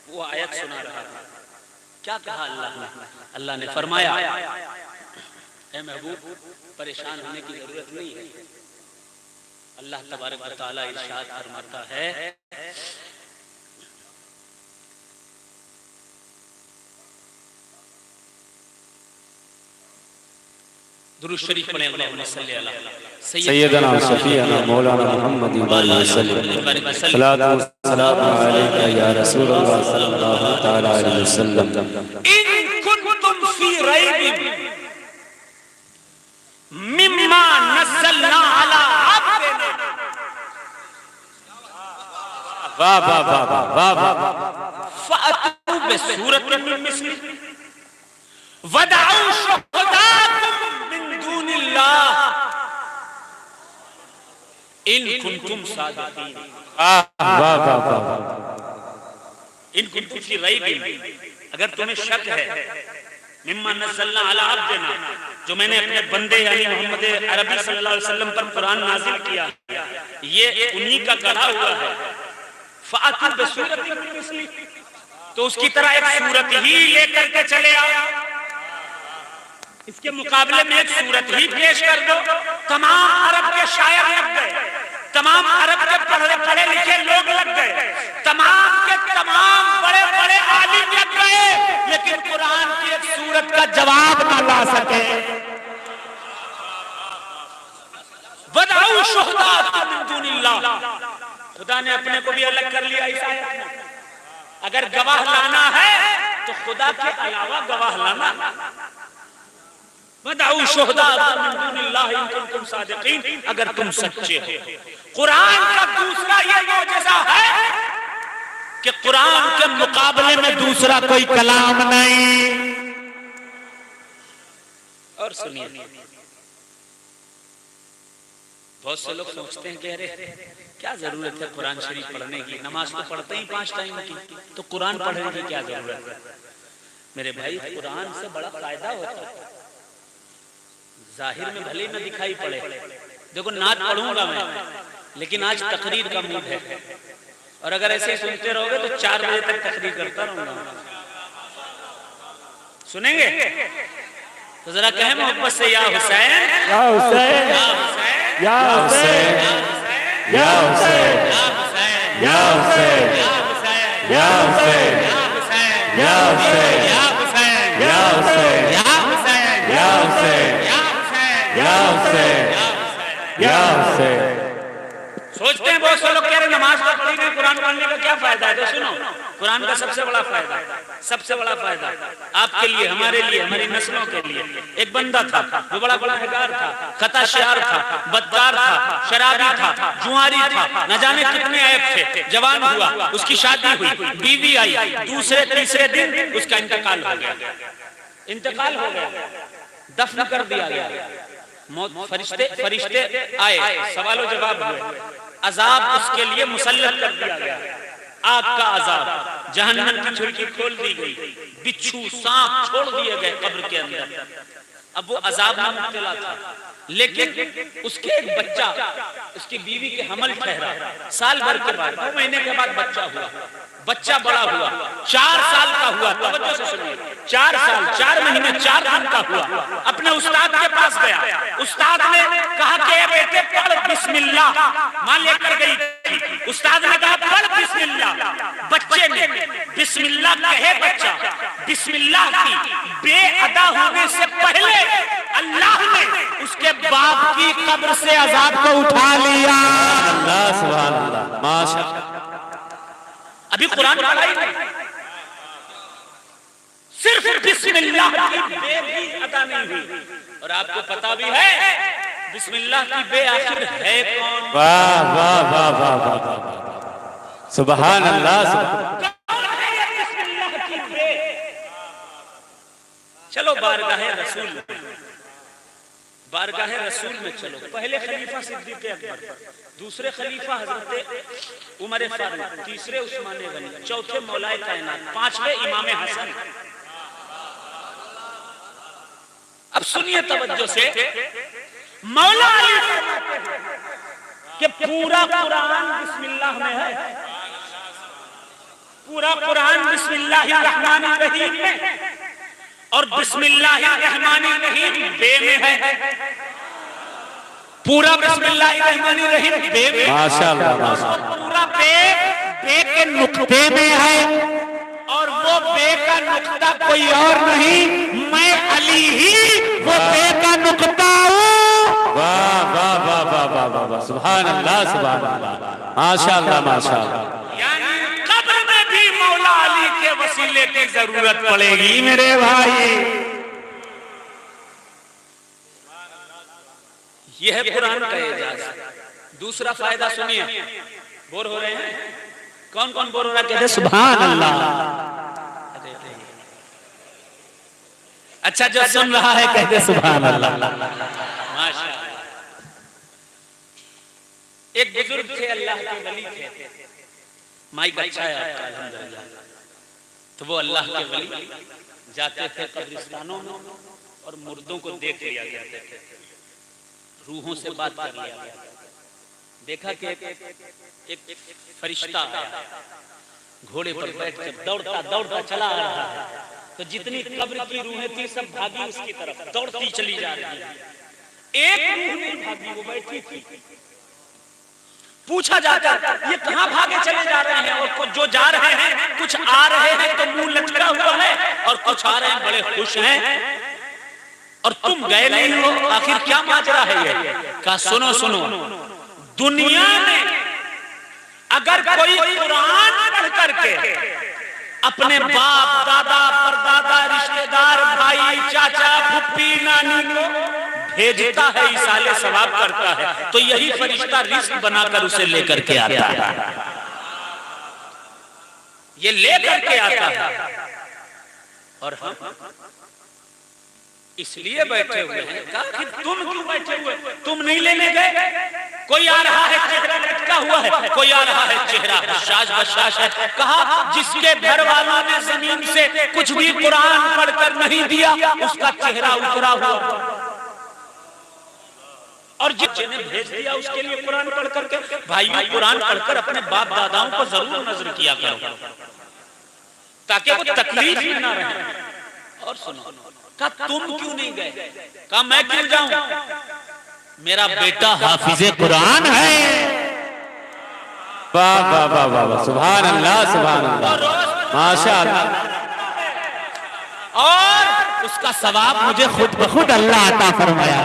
वो आयत सुना रहा था। क्या कहा अल्लाह ने? अल्लाह ने फरमाया, ऐ महबूब परेशान होने की जरूरत नहीं है। अल्लाह तबारक व तआला इरशाद फरमाता है, दुरूद शरीफ पढ़ें, अल्लाहुम्मा सल्ली अला सैयदना शफीअना मौलाना मुहम्मद वसल्लम, सलातु व सलाम अलैका या रसूल अल्लाह सल्लल्लाहु तआला अलैहि वसल्लम। इन कुंतुम फी रैबिन मिम्मा नज़्ज़लना अला अब्दिना। वाह वाह वाह वाह वाह वाह, फ़अतू बिसूरतिन मिन मिस्लिही वदऊ शुहदाकुम मिन दूनिल्लाह इन कुंतुम सादिकीन। वाह वाह वाह वाह, इन कुंतुम फी रैबिन, अगर तुम्हें शक है, मिम्मा नज़्ज़लना अला अब्दिना, जो मैंने अपने बंदे यानी मोहम्मद अरबी सल्लल्लाहु अलैहि वसल्लम पर कुरान नाजिल किया, ये उन्हीं का गढ़ा हुआ है। फ़अतू बिसूरतिन मिन मिस्लिही, तो उसकी तरह एक सूरत ही लेकर के चले आओ, इसके मुकाबले में एक सूरत ही पेश कर दो। तमाम अरब के शायर लग गए, तमाम अरब के पढ़े लिखे लोग लग गए, तमाम के तमाम बड़े बड़े आलिम लग गए, लेकिन कुरान की एक सूरत का जवाब ना ला सके। वदऊ शुहदाकुम मिन दूनिल्लाह, खुदा ने अपने को भी अलग कर लिया इस आयत में। अगर गवाह लाना है तो खुदा के अलावा गवाह लाना। वदऊ शुहदाकुम मिन दूनिल्लाह इन कुंतुम सादिकीन, अगर तुम सच्चे हो। कुरान का दूसरा ये मौजज़ा है कि कुरान के मुकाबले में दूसरा कोई कलाम नहीं। और सुनिए, बहुत से लोग सोचते हैं कि अरे क्या जरूरत है कुरान शरीफ पढ़ने की, नमाज तो पढ़ते ही 5 टाइम की, तो कुरान पढ़ने की क्या जरूरत है। मेरे भाई, कुरान से बड़ा फायदा होता है। जाहिर में भले ही न दिखाई पड़े, देखो नात पढ़ूंगा मैं, लेकिन आज तकरीर का मूड है, और अगर ऐसे ही सुनते रहोगे तो 4 बजे तक तकरीर करता रहूंगा। सुनेंगे तो जरा कहें मोहब्बत से, या हुसैन या हुसैन या हुसैन। या हुसैन या हुसैन या हुसैन या हुसैन या हुसैन या हुसैन या हुसैन या हुसैन या हुसैन। सोचते हैं बहुत से लोग कह रहे नमाज तो पढ़ी नहीं, कुरान पढ़ने का क्या फायदा है? तो सुनो, कुरान का सबसे बड़ा फायदा, सबसे बड़ा फायदा आपके लिए, हमारे लिए, हमारी नस्लों के लिए। एक बंदा था, वो बड़ा गुनहगार था, खताशार था, बदकार था, शराबी था, जुआरी था, न जाने कितने ऐब थे। जवान हुआ, उसकी शादी हुई, बीवी आई, दूसरे तीसरे दिन उसका इंतकाल हो गया। इंतकाल हो गया, दफन कर दिया गया। मौत फरिश्ते आए, सवालों जवाब हुए, अजाब उसके लिए मुसल्लत कर दिया गया, आग का अजाब। जहन्नम की खिड़की खोल दी गई, बिच्छू सांप छोड़ दिए गए कब्र के अंदर। अब वो अजाब में मुब्तला था, लेकिन उसके एक बच्चा, उसकी बीवी के हमल ठहरा, साल भर के बाद, 2 महीने के बाद बच्चा हुआ। बच्चा बड़ा हुआ, 4 साल का हुआ। तवज्जो से सुनिए, 4 साल 4 महीने 4 दिन का हुआ। अपने उस्ताद के पास गया, उस्ताद ने कहा कि बेटे पढ़ बिस्मिल्लाह। मां लेकर गई थी, उस्ताद ने कहा पढ़ बिस्मिल्लाह। बच्चे ने बिस्मिल्लाह कहे, बच्चा बिस्मिल्लाह की बे अदा होने से पहले अल्लाह ने उसके बाप की कब्र से अजाब को उठा लिया। अल्लाह सुभान अल्लाह, माशाअल्लाह। अभी कुरान पढ़ा ही नहीं, सिर्फ बिस्मिल्लाह की बे भी अदा नहीं हुई। और आपको पता भी है बिस्मिल्लाह की बे आखिर है कौन? वाह वाह वाह वाह वाह, सुभान अल्लाह। बिस्मिल्लाह की बे। चलो बारगाहे रसूल, बारगाहे रसूल में चलो। पहले खलीफा सिद्दीक अकबर, दूसरे खलीफा हजरत उमर फारूक, तीसरे उस्मान गनी, चौथे मौलाए कायनात, 5वें इमाम हसन। अब सुनिए तवज्जो से, मौला अली कि पूरा कुरान बिस्मिल्लाह में है, पूरा कुरान बिस्मिल्लाहिर्रहमानिर्रहीम में, और बिस्मिल्लाहिर्रहमानिर्रहीम बे में है। पूरा बिस्मिल्लाहिर्रहमानिर्रहीम बे में, माशाअल्लाह माशाअल्लाह। पूरा बे के नुक्ते में है, और वो बे का नुक्ता कोई और नहीं, मैं अली ही वो बे का नुक्ता हूँ। वाह वाह वाह वाह वाह वाह वाह, सुभान अल्लाह सुभान अल्लाह, माशाअल्लाह माशाअल्लाह। यानी कब्र में भी मौला अली के वसीले की जरूरत पड़ेगी मेरे भाई। यह है कुरान का एजाज। दूसरा फायदा सुनिए, बोर हो रहे हैं? कौन कौन बोर हो रहा है? कहते सुभान अल्लाह। अच्छा, जो सुन रहा है कहते सुभान अल्लाह। माशाअल्लाह। एक बुजुर्ग थे, अल्लाह के वली थे, माइक अच्छा है आपका अल्हम्दुलिल्लाह। तो वो अल्लाह के वली जाते थे कब्रिस्तानों में और मुर्दों को देख लिया करते थे, रूहों से बात कर लिया करते थे। देखा कि एक फरिश्ता आया, घोड़े पर बैठ कर दौड़ता दौड़ता चला आ रहा है। तो जितनी कब्र की रूहें थी सब भागी उसकी तरफ, दौड़ती चली जा रही है। एक रूह नहीं भागी, वो बैठी थी। पूछा जाता ये कहां भागे चले जा रहे हैं? और जो जा रहे हैं, कुछ आ रहे हैं तो मुंह लटका हुआ है, और कुछ आ रहे हैं बड़े खुश हैं, और तुम गए नहीं हो, आखिर क्या माजरा है ये? कहा सुनो सुनो, दुनिया में अगर कोई कुरान पढ़ करके अपने बाप दादा परदादा रिश्तेदार भाई चाचा फुप्पी नानी को भेजता है, इसाले सवाब करता है, तो यही फरिश्ता रिस्क बनाकर उसे लेकर के आता है। ये लेकर के आता है। और हम इसलिए बैठे हुए हैं। कहा कि तुम क्यों बैठे हुए? तुम नहीं लेने गए? कोई आ रहा है चेहरा लटका हुआ है, कोई आ रहा है चेहरा बशाश बशाश है। कहा जिसके घर वालों ने जमीन से कुछ भी कुरान पढ़कर नहीं दिया, उसका चेहरा उतरा हुआ, और जिसने भेज दिया उसके लिए कुरान पढ़ करके। भाइयों, कुरान पढ़कर अपने बाप दादाओं को जरूर नजर किया करो, ताकि वो तकलीफ ही ना रहे। और सुनो, कहा तुम क्यों नहीं गए? कहा मैं क्यों जाऊं? मेरा बेटा हाफिज कुरान है। वाह वाह वाह वाह वाह, सुभान अल्लाह सुभान अल्लाह, माशाअल्लाह। और उसका सवाब मुझे खुद ब खुद अल्लाह अता फरमाया।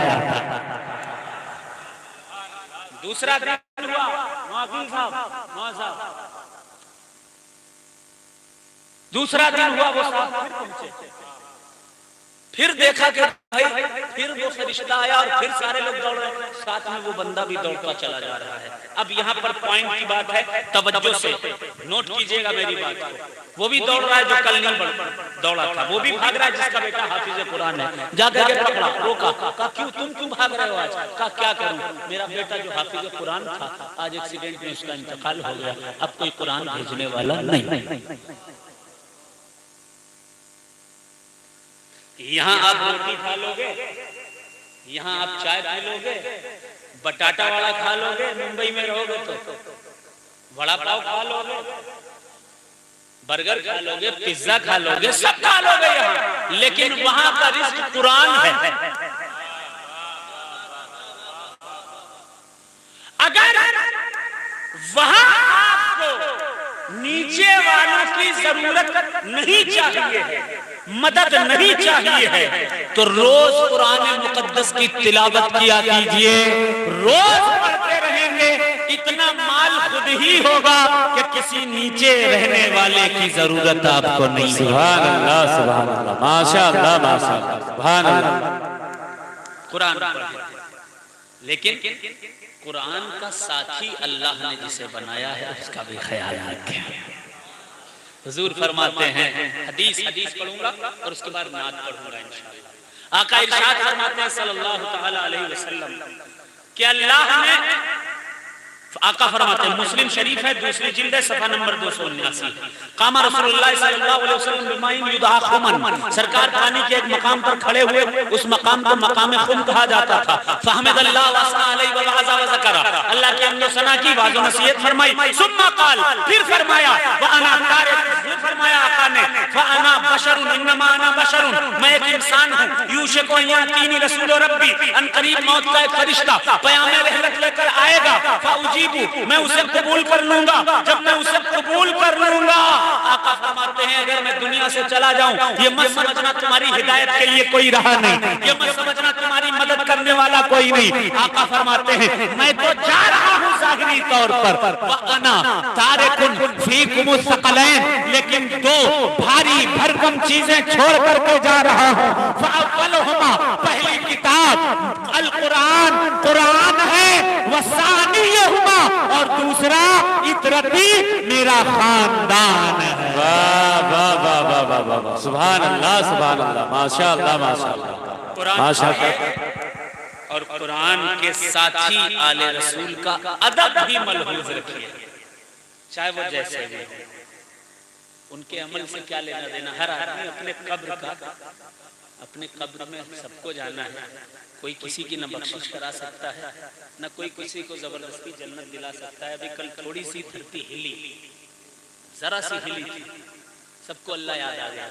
दूसरा दिन हुआ, मौलवी साहब, दूसरा दिन हुआ, वो साहब फिर पहुंचे, फिर देखा कि भाई फिर वो फरिश्ता आया और फिर सारे लोग दौड़ रहे हैं, साथ में वो बंदा भी दौड़ता चला जा रहा है। अब यहाँ पर पॉइंट की बात है, तवज्जो से नोट कीजिएगा मेरी बात को। वो भी दौड़ रहा है जो कल नहीं दौड़ा था, वो भी भाग रहा है जिसका बेटा हाफिज कुरान है। जाकर के पकड़ा, रोका, कहा क्यों तुम भाग रहे हो आज? कहा क्या करूं, मेरा बेटा जो हाफिज कुरान था आज एक्सीडेंट में उसका इंतकाल हो गया, अब कोई कुरान भेजने वाला नहीं। यहाँ आप रोटी खा लोगे, यहाँ आप चाय पी लोगे, बटाटा वाला खा लोगे, मुंबई में रहोगे तो वड़ा पाव खा लोगे, बर्गर खा लोगे, पिज्जा खा लोगे, सब खा लोगे यहाँ, लेकिन वहां का रिस्क कुरान है। अगर वहां आपको नीचे वालों की जरूरत नहीं चाहिए है, मदद नहीं चाहिए है, तो रोज कुरान मुकद्दस की तिलावत किया कीजिए, रोज पढ़ते रहेंगे, इतना माल खुद ही होगा कि किसी नीचे रहने वाले की जरूरत आपको नहीं। सुभान अल्लाह सुभान अल्लाह, माशाअल्लाह माशाअल्लाह, सुभान अल्लाह। कुरान पढ़े, लेकिन कुरान का साथी अल्लाह ने जिसे बनाया है उसका भी ख्याल रखें। हुजूर फरमाते हैं, हदीस पढ़ूंगा और उसके बाद नात पढ़ूंगा इंशाअल्लाह। आका इरशाद फरमाते हैं सल्लल्लाहु तआला अलैहि वसल्लम कि अल्लाह ने, आका फरमाते हैं, मुस्लिम शरीफ है, दूसरी जिल्द है, सफा नंबर 279, कामा रसूलुल्लाह सल्लल्लाहु अलैहि वसल्लम बिमाइन युदआ खुमन, सरकार पानी के एक मकाम पर खड़े हुए, उस मकाम को मकाम खुम कहा जाता था। फहमदल्लाह वसना अलैहि व वअज़ा व ज़करा, अल्लाह की हमद सना की, वाज़ व नसीहत फरमाई। सुम्मा क़ाल, फिर फरमाया व अना तारिक, फिर फरमाया आका ने व अना बशरुन, इन्नमा अना बशरुन, मैं एक इंसान हूं, यूशिकु अन यातीनी रसूल रब्बी, अन करीब मौत का एक फरिश्ता क़याम रहमत लेकर आएगा, फउजी मैं उसे कबूल कर लूंगा, जब मैं उसे कबूल कर लूंगा, आका फरमाते हैं अगर मैं दुनिया से चला जाऊं, ये मत समझना तुम्हारी हिदायत के लिए कोई रहा नहीं, ये मत समझना तुम्हारी मदद करने वाला कोई नहीं। आका फरमाते हैं मैं तो जा रहा हूं जाहिरी तौर पर, वअना तारिकुन फीकुम सक़लैन, लेकिन दो भारी भरकम चीजें छोड़ करके जा रहा हूं। फअव्वलुहुमा, पहली किताब अल कुरान, कुरान है, वसानियुहुमा, और दूसरा इतरती, मेरा खानदान है। वाह वाह वाह वाह वाह वाह वाह, सुभान अल्लाह सुभान अल्लाह, माशाअल्लाह माशाअल्लाह माशाअल्लाह। और कुरान के साथी आले रसूल का अदब भी मलहूज रखिए, चाहे वो जैसे भी, उनके अमल से क्या लेना देना। हर आदमी अपने कब्र का, अपने कब्र में सबको जाना है, कोई किसी की न बख्शिश करा सकता है, न कोई किसी को जबरदस्ती जन्नत दिला सकता है। अभी कल थोड़ी सी धरती हिली, जरा सी हिली थी, सबको अल्लाह याद आ गया।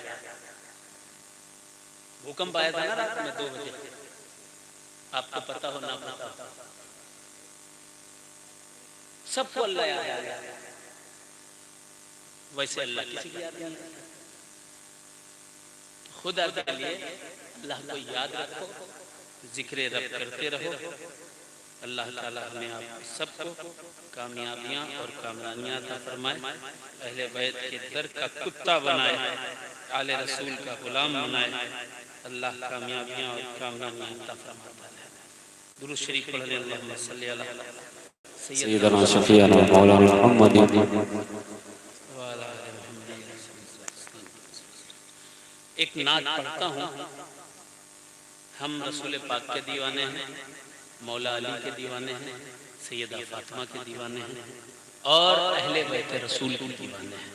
भूकंप आया था ना रात में 2 बजे, आपको पता हो ना पता हो, सबको अल्लाह याद आ गया। वैसे अल्लाह किसी की याद नहीं, खुदा के लिए अल्लाह को याद रखो, जिक्र रब करते रहो। अल्लाह ताला हमें आप सबको कामयाबियां और कामरानियां अता फरमाए, अहले बैत के दर का कुत्ता बनाए, आले रसूल का गुलाम बनाए। अल्लाह कामयाबियां और कामरानियां अता फरमाए। दुरूद शरीफ पढ़ लें, अल्लाहुम्मा सल्ली अला सय्यदना शफीअना मौलाना मुहम्मद। एक नात पढ़ता हूँ, हम रसूल पाक के दीवाने हैं, मौला अली के दीवाने हैं, सैयदा फातिमा के दीवाने हैं, और अहले बैत रसूल के दीवाने हैं।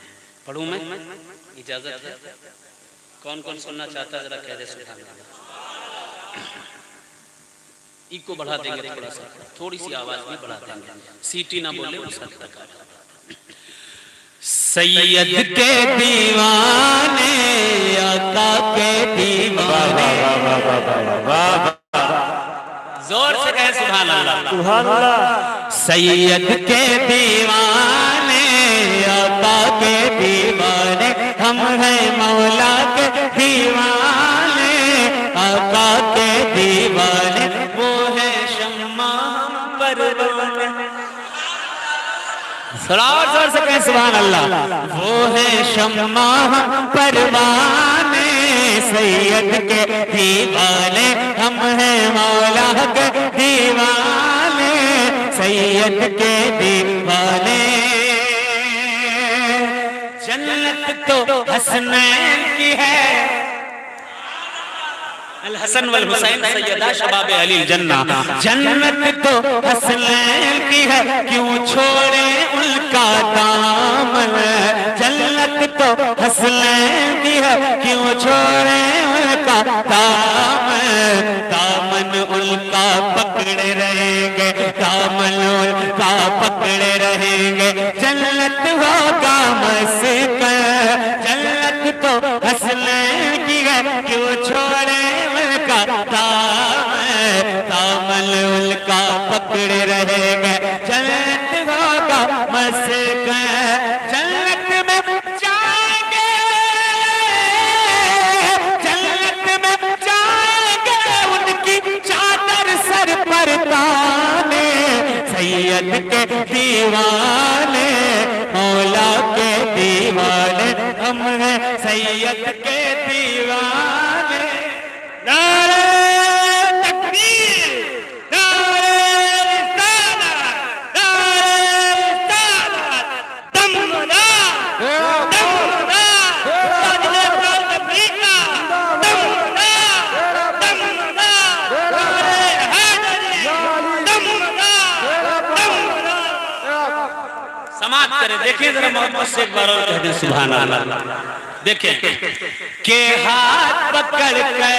पढ़ूं मैं, इजाजत है? कौन कौन सुनना चाहता है जरा कह दे सुभान अल्लाह। इको बढ़ा देंगे थोड़ा सा, थोड़ी सी आवाज भी बढ़ा देंगे, सीटी ना बोले उस हद तक। सैयद के दीवाने, आका के दीवाने, जोर से कहें सुभान अल्लाह। सुभान अल्लाह। सैयद के दीवाने, आका के दीवाने, हम हैं मौला के दीवाने, आका के दीवाने, वो है शम्मा परवाने। जोर से कहें सुभान अल्लाह। वो है शम्मा परवाने, सैयद के दीवाने, हम हैं मौला के दीवाने, सैयद के दीवाने। जन्नत तो हसनैन की है, अल हसन वल हुसैन सैयदा शबाब अली जन्ना। जन्नत तो हसनैन की है, क्यों छोड़े उनका दामन। जन्नत तो हसनैन की है, क्यों छोड़े उनका दामन। दामन उनका पकड़े रहेंगे, दामन उनका पकड़े रहेंगे, जन्नत होगा मस्कन। जन्नत तो हसनैन की है, क्यों छोड़े उनका दामन। दामन उनका पकड़े रहेंगे, जन्नत होगा मस्कन। जन्नत में जाएंगे, जन्नत में जाएंगे, उनकी चादर सर पर ताने, सैयद के दीवाने, मौला के दीवाने, हम हैं सैयद के दीवाने। नारे तकबीर, नारे रिसालत, नारे रिसालत, दमदा, दमदा, साजिदे अफ्रीका, दमदा, दमदा, नारे हैदरी, दमदा, दमदा। समाप्त करें। देखिए जरा मोहब्बत से एक बार और कह दें सुभान अल्लाह। देखिए के हाथ पकड़ कर,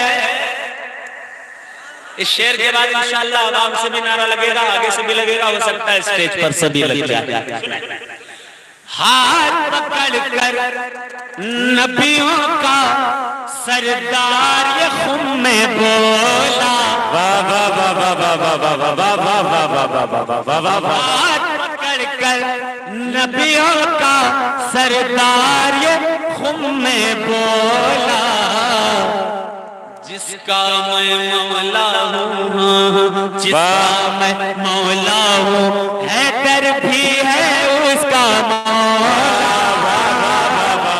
इस शेर के बाद इंशाअल्लाह आवाम से भी नारा लगेगा, आगे से भी लगेगा, हो सकता है स्टेज पर सभी लग जाए। हाथ पकड़ कर नबियों का सरदार ये खुम में बोला, वाह वाह वाह वाह वाह वाह वाह वाह वाह वाह वाह वाह वाह वाह वाह। हाथ पकड़ कर नबियों का सरदार ये खुम में बोला, जिसका मैं मौला हूँ, जिसका मैं मौला हूँ, हैदर भी है उसका मौला।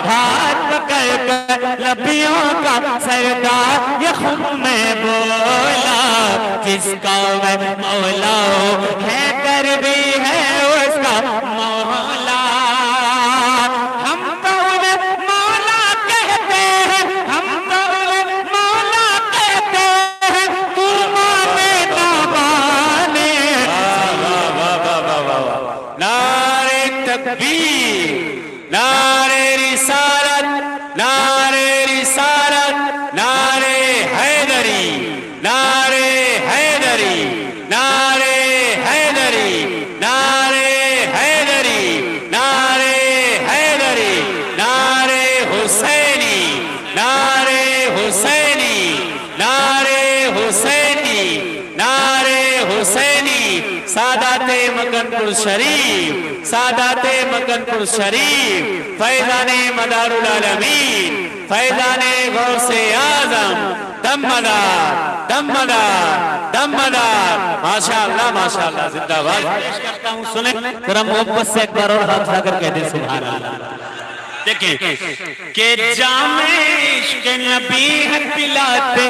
हाथ पकड़ कर नबियों का सरदार ये खुम में बोला, जिसका मैं मौला हूँ, हैदर भी है उसका मौला। हम तो उन्हें मौला कहते हैं, हम तो उन्हें मौला कहते हैं, तू माने ना माने। नारे तकबीर, नारे रिसालत, नारे रिसालत, नारे हैदरी, नारे हैदरी, नारे हैदरी, नारे हैदरी, नारे हैदरी, नारे हुसैनी, नारे हुसैनी, नारे हुसैनी, नारे हुसैनी। सादाते मकनपुर शरीफ, सादाते मकनपुर शरीफ, फैजाने मदारुल आलमीन, फैजाने गौसे आजम, दमदार दमदार दमदार। माशाअल्लाह माशाअल्लाह, जिंदाबाद। करता हूँ, सुने जरा मोहब्बत से एक बार और हाथ उठाकर कह दे सुभान अल्लाह। देखिए के जामे इश्क नबी है पिलाते,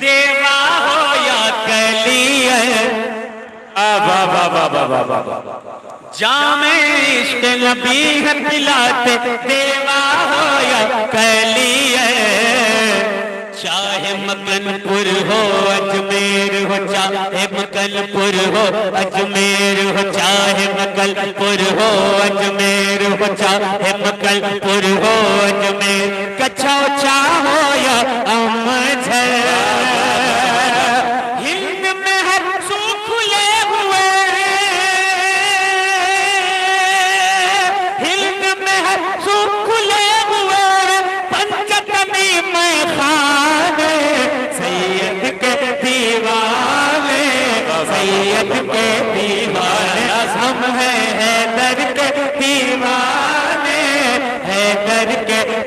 देवा हो या कली। वाह वाह वाह वाह वाह वाह वाह। जामे इश्क नबी है पिलाते, देवा हो या कली। चाहे मकनपुर हो अजमेर हो, चाहे मकनपुर हो अजमेर हो, चाहे मकनपुर हो अजमेर हो, चाहे मकनपुर हो अजमेर। कच्छा चाहो या अमझर, हिंद में हर सू खुले हुए, हिंद में हर सू खुले हुए, पंचतनी में खाने, सैयद के दीवाने,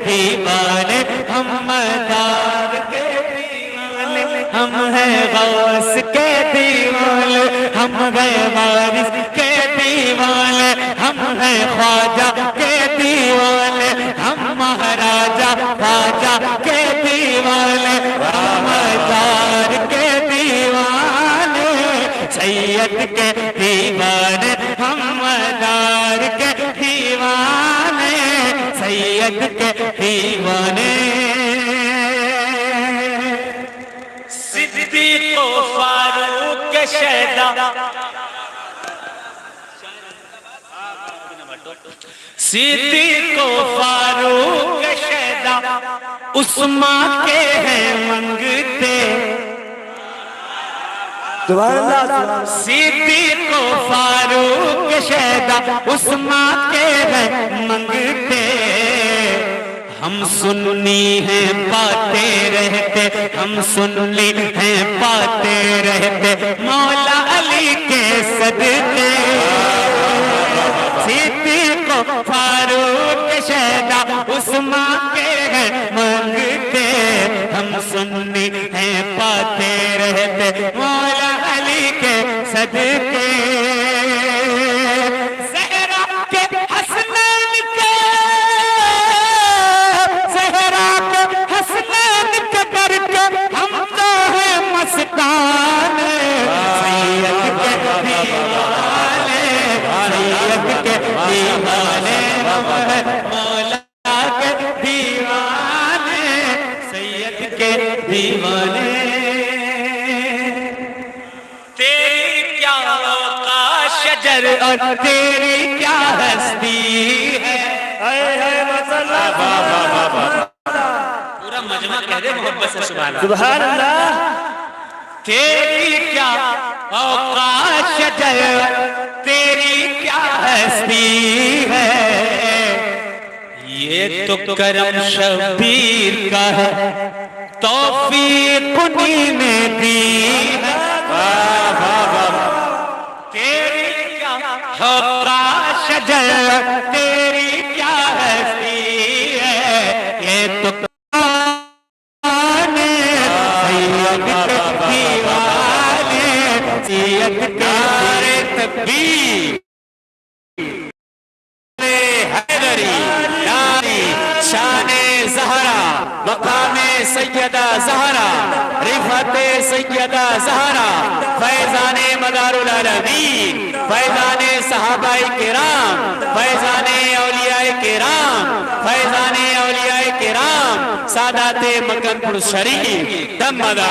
दीवाने, हम मदार के दीवाने, हम हैं गौस के दीवाने, हम हैं वारिस के दीवाने, हम हैं ख्वाजा के दीवाने, हम महाराजा ख्वाजा के दीवाने, हम मदार के दीवाने, सैयद के दीवाने, हम मदार के दीवाने, सैयद के दीवाने। सिद्दीक़ व फारूक के शहदा, सिद्दीक़ व फारूक के शहदा, उस्मान के हैं मंगते, सिद्दीक़ व फारूक के शहदा, उस्मान के हैं मंगते। हम सुन्नी हैं पाते रहते, हम सुन्नी हैं पाते रहते, मौला अली के सदके। सिद्दीक़ व फारूक के शहदा, उस्मान के हैं मंगते, हम सुन्नी हैं पाते रहते, मौला अली के सदके। ज़हरा के हसनैन के, ज़हरा के हसनैन के करके हम तो हैं मस्तान, सैयद के दीवाने, सैयद के दीवाने, मौला के दीवाने, सैयद के दीवाने। तेरी क्या औकात शजर और तेरी क्या हस्ती है, पूरा मजमा कह दे मोहब्बत से सुभान अल्लाह। तेरी क्या औकात शजर, तेरी क्या हस्ती है, ये तो करम शबीर का है, तौफीक उन्हीं ने दी है। तेरी क्या औकात शजर, तेरी क्या हस्ती है, ये तो सैयद के दीवाने, सैयद के तकबीर। हैदरी नारी शाने ज़हरा, मकामे सैयदा ज़हरा, रिफ़ते सैयदा ज़हरा, फैज़ाने मदारुल आलमीन, फैज़ाने सहाबाए किराम, फैज़ाने औलियाए किराम, फैज़ाने औलियाए किराम, सादाते मक्कपुर शरीफ दमदा।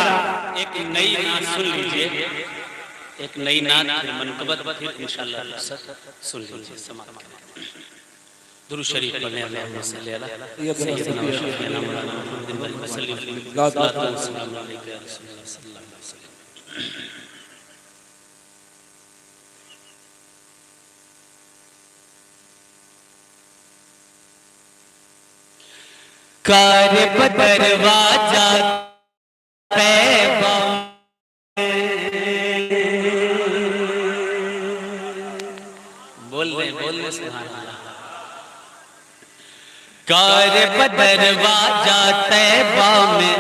एक नई नात सुन लीजिए, एक नई नात मनक़बत फिर इंशाअल्लाह सुन लीजिए। समाप्त दुरूद शरीफ पढ़ने अल्लाहुम्मा सल्ली अला सय्यिदना व शफीना मौलाना मुहम्मदिन व सल्लम सल्लल्लाहु अलैहि वसल्लम। कार बदरवाजा तैबा, बोल रहे सुभान अल्लाह। कार बदरवाजा तैबा में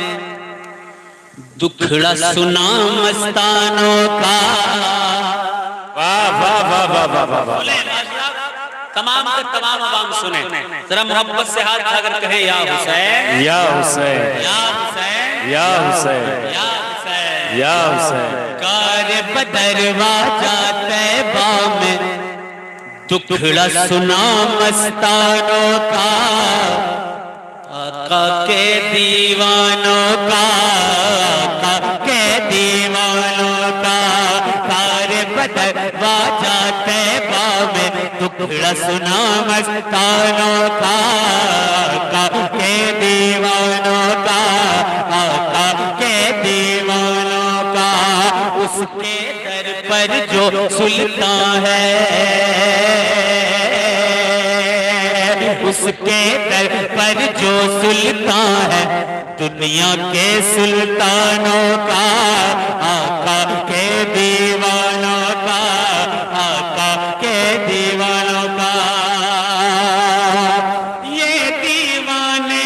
दुखड़ा सुना मस्तानों का। वाह वाह वाह वाह वाह वाह वाह। तमाम के तमाम अवाम सुने, जरा मोहब्बत से हाथ उठाकर कहें या हुसैन, या हुसैन, या हुसैन, या हुसैन, या हुसैन, या हुसैन। कार बदरवाजा तैबा में दुखड़ा सुना मस्तानों का, आका के दीवानों का, आका के दीवानों का। कार बदरवाजा तैबा में दुखड़ा सुना मस्तानों का, आका के दीवानों का, आका के दीवानों का। उसके दर पर जो सुल्तान है, उसके दर पर जो सुल्तान है, दुनिया के सुल्तानों का, आका के दीवानों का, आका के दीवानों का। ये दीवाने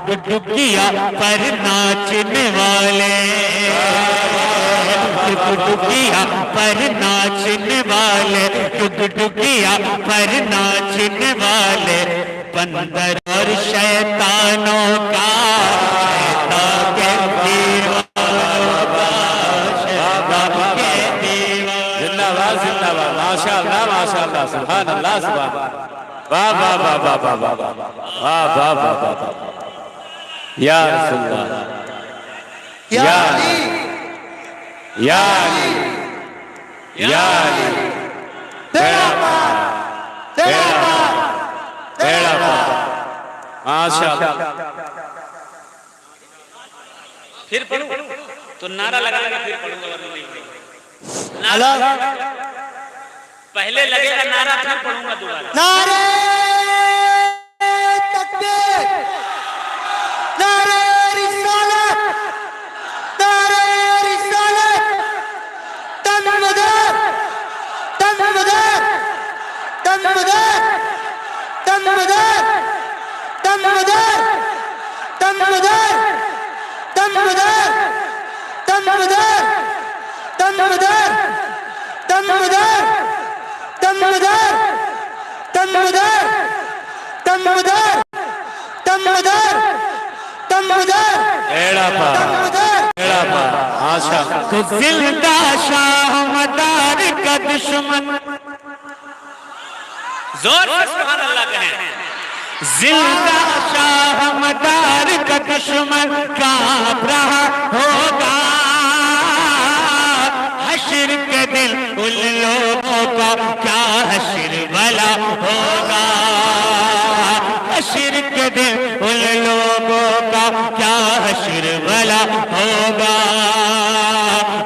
डुगडुगिया पर नाचने वाले, डुगडुगिया पर नाचने वाले, डुगडुगिया पर नाचने वाले, बंदर और शैतानों का, शैतान के दीवानों का, शैतान के दीवानों। जिंदाबाद जिंदाबाद, माशाअल्लाह माशाअल्लाह, सुभान अल्लाह सुभान, वाह वाह वाह वाह वाह वाह वाह वाह वाह वाह, या रसूलल्लाह, या अली, या अली, या अली, तेरा माशाअल्लाह। फिर पढ़ूं तो नारा लगाएगा, फिर पढ़ूंगा वरना नहीं पढ़ूंगा। नारा पहले लगेगा नारा, फिर पढ़ूंगा दोबारा। नारे तकबीर, नारे रिसालत, नारे रिसालत, तन्मदर, तन्मदर, तन्मदर, तन्मदर, तन्मदर, तन्मदर, तन्मदर, तन्मदर, तन्मदर, तन्मदर, तन्मदर, तन्मदर, तन्मदर, तन्मदर, तन्मदर, एड़ा पा, एड़ा पा, माशाअल्लाह। तो जिंदा शाह मदार का दुश्मन, जोर से सुभान अल्लाह कहें। जिंदा शाह मदार का दुश्मन कांप रहा होगा, हश्र के दिन उन लोगों का क्या हश्र भला होगा, हश्र के दिन उन लोगों का क्या हश्र भला होगा।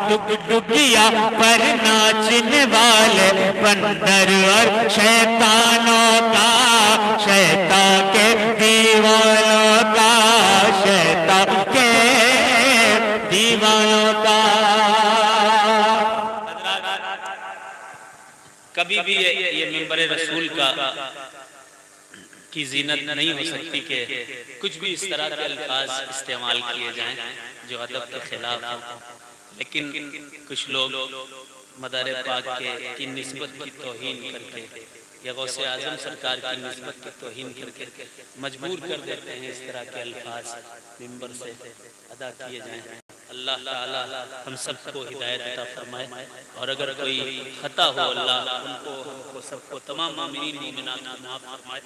डुगडुगिया पर नाचने वाले, बंदर और शैतानों का, शैतान के दीवानों का, शैतान के दीवानों का। कभी भी ये मिंबर रसूल का की जीनत नहीं हो सकती कि कुछ भी इस तरह के अल्फाज इस्तेमाल किए जाएं जो अदब के खिलाफ हो। लेकिन कुछ लोग मदार पाक की निस्बत की तौहीन करके या गौसे आजम सरकार की निस्बत की तौहीन करके मजबूर कर देते हैं इस तरह के अल्फाज मिंबर से अदा किए जाएं। अल्लाह ताला हम सबको हिदायत अता फरमाए, और अगर कोई खता हो अल्लाह उनको सबको तमाम मोमिनीन मोमिनात को माफ फरमाए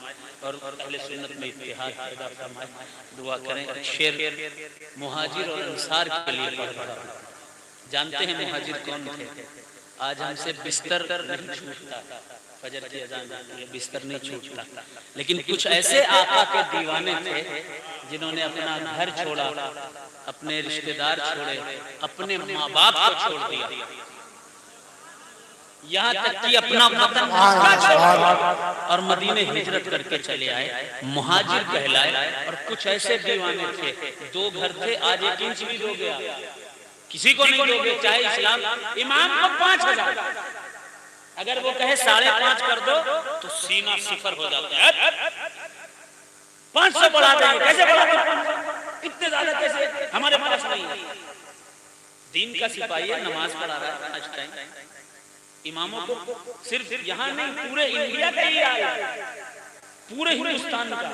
और अहले सुन्नत में इत्तेहाद पैदा फरमाए। दुआ करें। शेर मुहाजिर और अंसार के लिए पढ़ रहा हूं। जानते हैं मुहाजिर कौन थे? आज हमसे बिस्तर नहीं छूटता, फजर की अजान होती है, बिस्तर नहीं छूटता, लेकिन कुछ ऐसे आका के दीवाने थे जिन्होंने अपना घर छोड़ा, अपने रिश्तेदार छोड़े, अपने माँ बाप को छोड़ दिया, यहाँ तक कि अपना वतन छोड़ा और मदीने हिजरत करके चले आए, मुहाजिर कहलाए। और कुछ ऐसे दीवाने थे, 2 घर थे, आज 1 इंच भी दो गया किसी को नहीं दोगे, चाहे इस्लाम इमाम को 5000, अगर वो कहे 5.5 कर दो तो सीना सिफर हो जाता है। 500 बढ़ा देंगे, कैसे बढ़ा देंगे, इतने ज्यादा कैसे, हमारे पास नहीं है। दीन का सिपाही है, नमाज पढ़ा रहा है 5 टाइम। इमामों को सिर्फ यहाँ नहीं, पूरे इंडिया का ही हाल है, पूरे हिंदुस्तान का।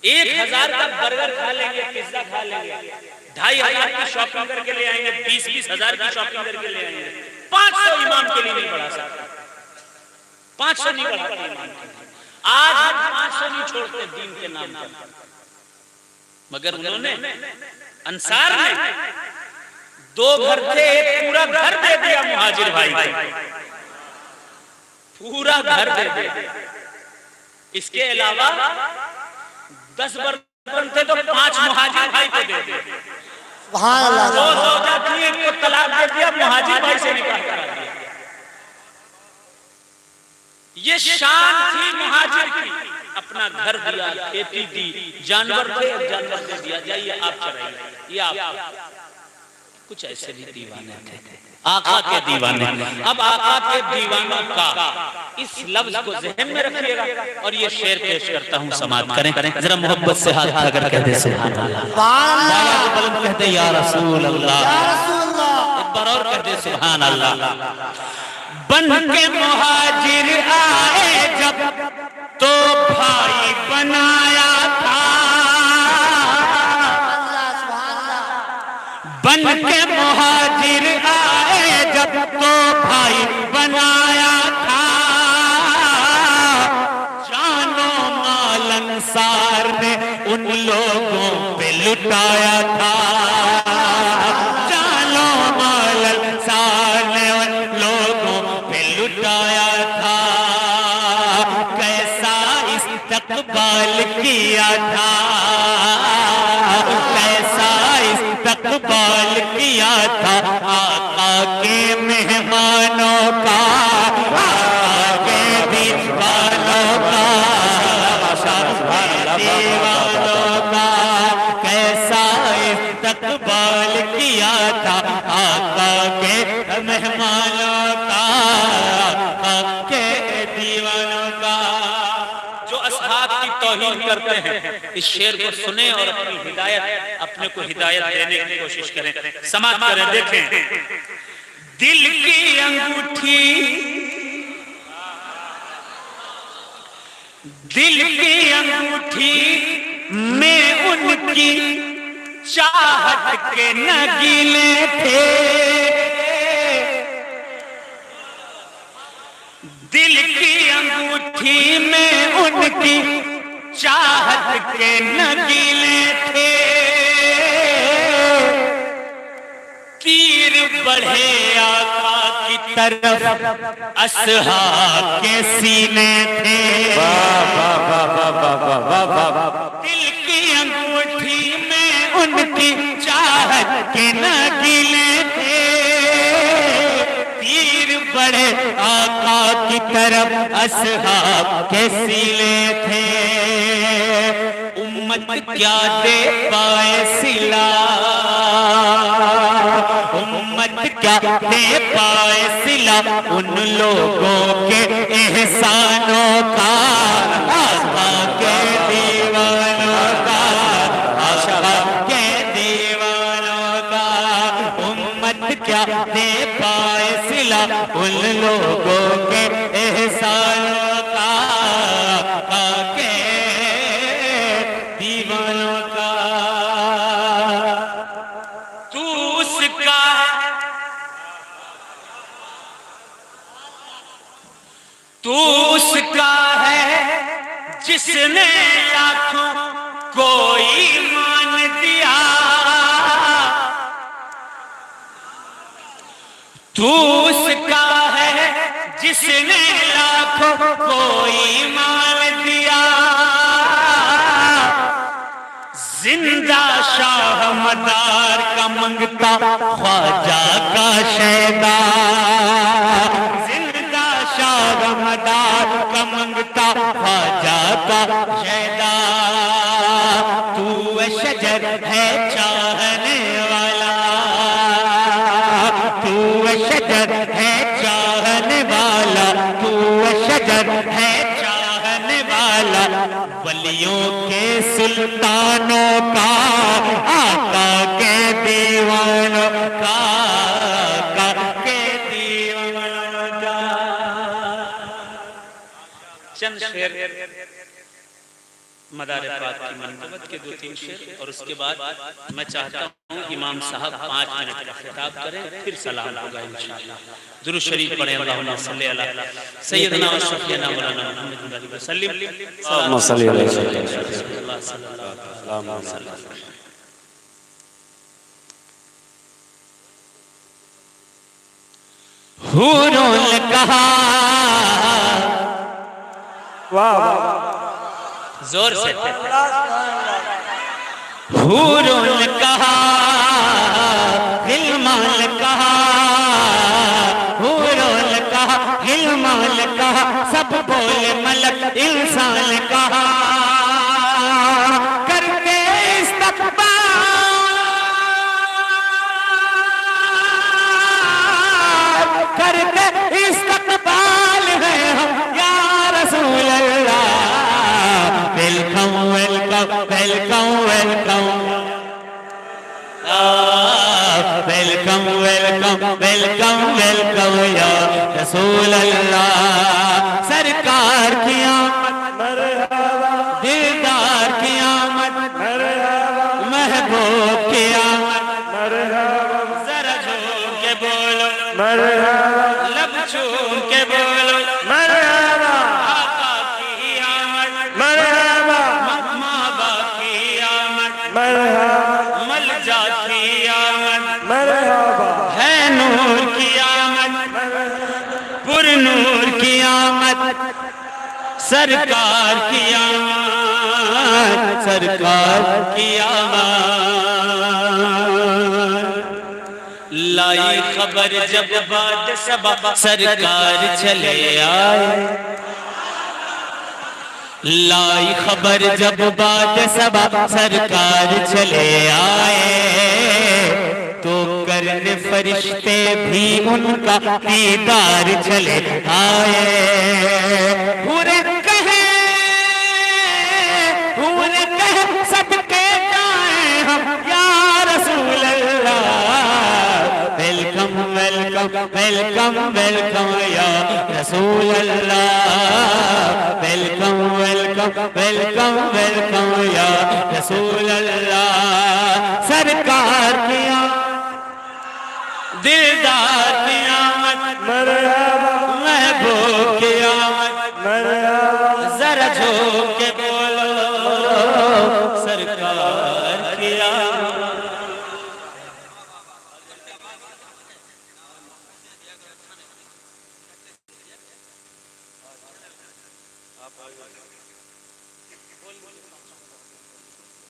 1000 का बर्गर खा लेंगे, पिज्जा खा लेंगे, 2500 की शॉपिंग करके ले आएंगे, 20-20 हजार की शॉपिंग करके ले आएंगे। 500 इमाम के लिए नहीं बढ़ा सकता, 500 नहीं बढ़ाते इमाम के लिए। आज हम 500 नहीं छोड़ते दीन के नाम पर, मगर उन्होंने अंसार ने 2 घर थे, पूरा घर दे दिया मुहाजिर भाई, पूरा घर दे दिया। इसके अलावा 10 बर्तन थे तो 5 मुहाजिर भाई को दे दिया। 2 ज़ौजा थी, इनको तलाक दे दिया, मुहाजिर भाई से निकाह करा दिया। ये शान थी मुहाजिर की, अपना घर दिया, खेती दी, जानवर थे, जानवर दे दिया, जाइए आप चराइए, ये आप। कुछ ऐसे भी दीवाने थे, आका के दीवाने। अब आका के दीवानों का इस लफ्ज को ज़हन में रखिएगा और ये शेर पेश करता हूँ, समाप्त करें। जरा मोहब्बत से हाथ उठाकर कह दे सुभान अल्लाह, बुलंद कह दे या रसूल अल्लाह, एक बार और कह दे सुभान अल्लाह। बन के मुहाजिर आए जब तो भाई बनाया था, बन के मुहाजिर आए जब तो भाई बनाया था, जानो माल अंसार ने उन लोगों पे लुटाया था, जानो माल अंसार ने उन लोगों पे लुटाया था। कैसा इस्तकबाल किया था, कैसा इस्तकबाल किया था आका के मेहमानों का, आका के दीवानों का, दीवानों का। कैसा इस्तकबाल किया था आका के मेहमानों का, आका के दीवानों का। जो असहाब की तौहीन करते हैं, इस शेर को सुने और अपनी हिदायत, अपने को हिदायत देने की कोशिश करें, समाप्त करें। देखें, दिल की अंगूठी, दिल की अंगूठी में उनकी चाहत के नगीले थे, दिल की अंगूठी में उनकी चाहत के नगीले थे। तीर बढ़े आका की तरफ असहाब के सीने थे, दिल की अंगूठी में उनकी चाहत के नगीले थे। तीर बढ़े आका की तरफ असहाब के सीने थे। उम्मत क्या दे पाए सिला, उम्मत क्या दे पाए सिला उन लोगों के एहसानों का, आका के दीवानों का, आका के दीवानों का। उम्मत क्या दे पाए सिला उन लोगों के एहसानों का, आका के दीवानों का। तू उसका तू उसका है जिसने लाखों को ईमान दिया, तू उसका है जिसने लाखों को ईमान दिया। जिंदा शाह मदार का मंगता ख्वाजा का शैदा, जिंदा शाह मदार का मंगता ख्वाजा का शैदा। तू शजर है चाहने वाला, तू शजर है चाहने वाला, तू शजर है चाहने वाला। वलियों के सुल्तानों का, आका के दीवानों का, आका के दीवानों का। चंद शेर मदार पाक की मनक़बत के 2-3 शेर, और उसके बाद मैं चाहता हूँ इमाम साहब 5 मिनट का खिताब करें, फिर सलाम होगा इंशाअल्लाह। दुरूद शरीफ पढ़ें, अल्लाहुम्मा सल्ली अला सय्यदना व शफीना मौलाना मुहम्मद व सल्लिम। अल्लाहुम्मा सल्ली अला सय्यदना। हूरों ने कहा, वाह जोर से, हूरों ने कहा, गिलमान ने कहा, हूरों ने कहा, गिलमान ने कहा, सब बोले मलक इंसान ने कहा। करके इस्तक़बाल वेलकम वेलकम या रसूल अल्लाह। सरकार की आमद दीदार की आमद महबूब की आमद जरा झूम के बोलो लब झूम के बोलो आका की आमद माँ बाप की आमद मलजा की आमद है नूर की आमद पुर नूर की आमद सरकार की आमद सरकार की आमद। लाई खबर जब बाद सबा सरकार चले आए लाई खबर जब बाद सबा सरकार चले आए तो करने फरिश्ते भी उनका दीदार चले आए। पूरे कहे सबके जाए हम या रसूल अल्लाह। वेलकम वेलकम वेलकम वेलकम या रसूल अल्लाह। वेलकम वेलकम वेलकम वेलकम या रसूल अल्लाह। सरकार की दिलदार की आमद महबूब की आमद जरा झूम के बोलो सरकार की आमद।